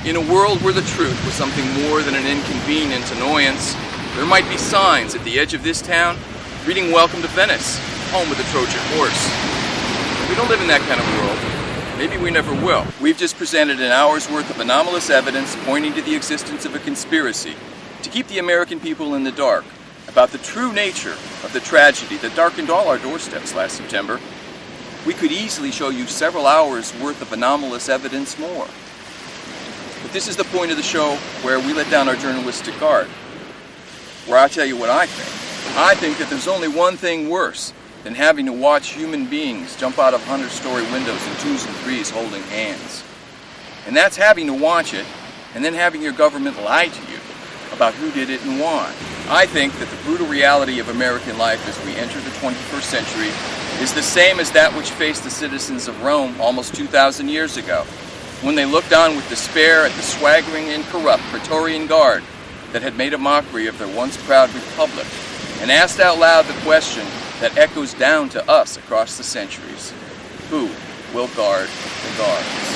In a world where the truth was something more than an inconvenient annoyance, there might be signs at the edge of this town reading "Welcome to Venice, home of the Trojan horse." We don't live in that kind of world. Maybe we never will. We've just presented an hour's worth of anomalous evidence pointing to the existence of a conspiracy to keep the American people in the dark about the true nature of the tragedy that darkened all our doorsteps last September, we could easily show you several hours worth of anomalous evidence more. But this is the point of the show where we let down our journalistic guard, where I tell you what I think. I think that there's only one thing worse than having to watch human beings jump out of 100-story windows in 2s and 3s holding hands. And that's having to watch it and then having your government lie to you about who did it and why. I think that the brutal reality of American life as we enter the 21st century is the same as that which faced the citizens of Rome almost 2,000 years ago, when they looked on with despair at the swaggering and corrupt Praetorian Guard that had made a mockery of their once proud republic, and asked out loud the question that echoes down to us across the centuries: who will guard the guards?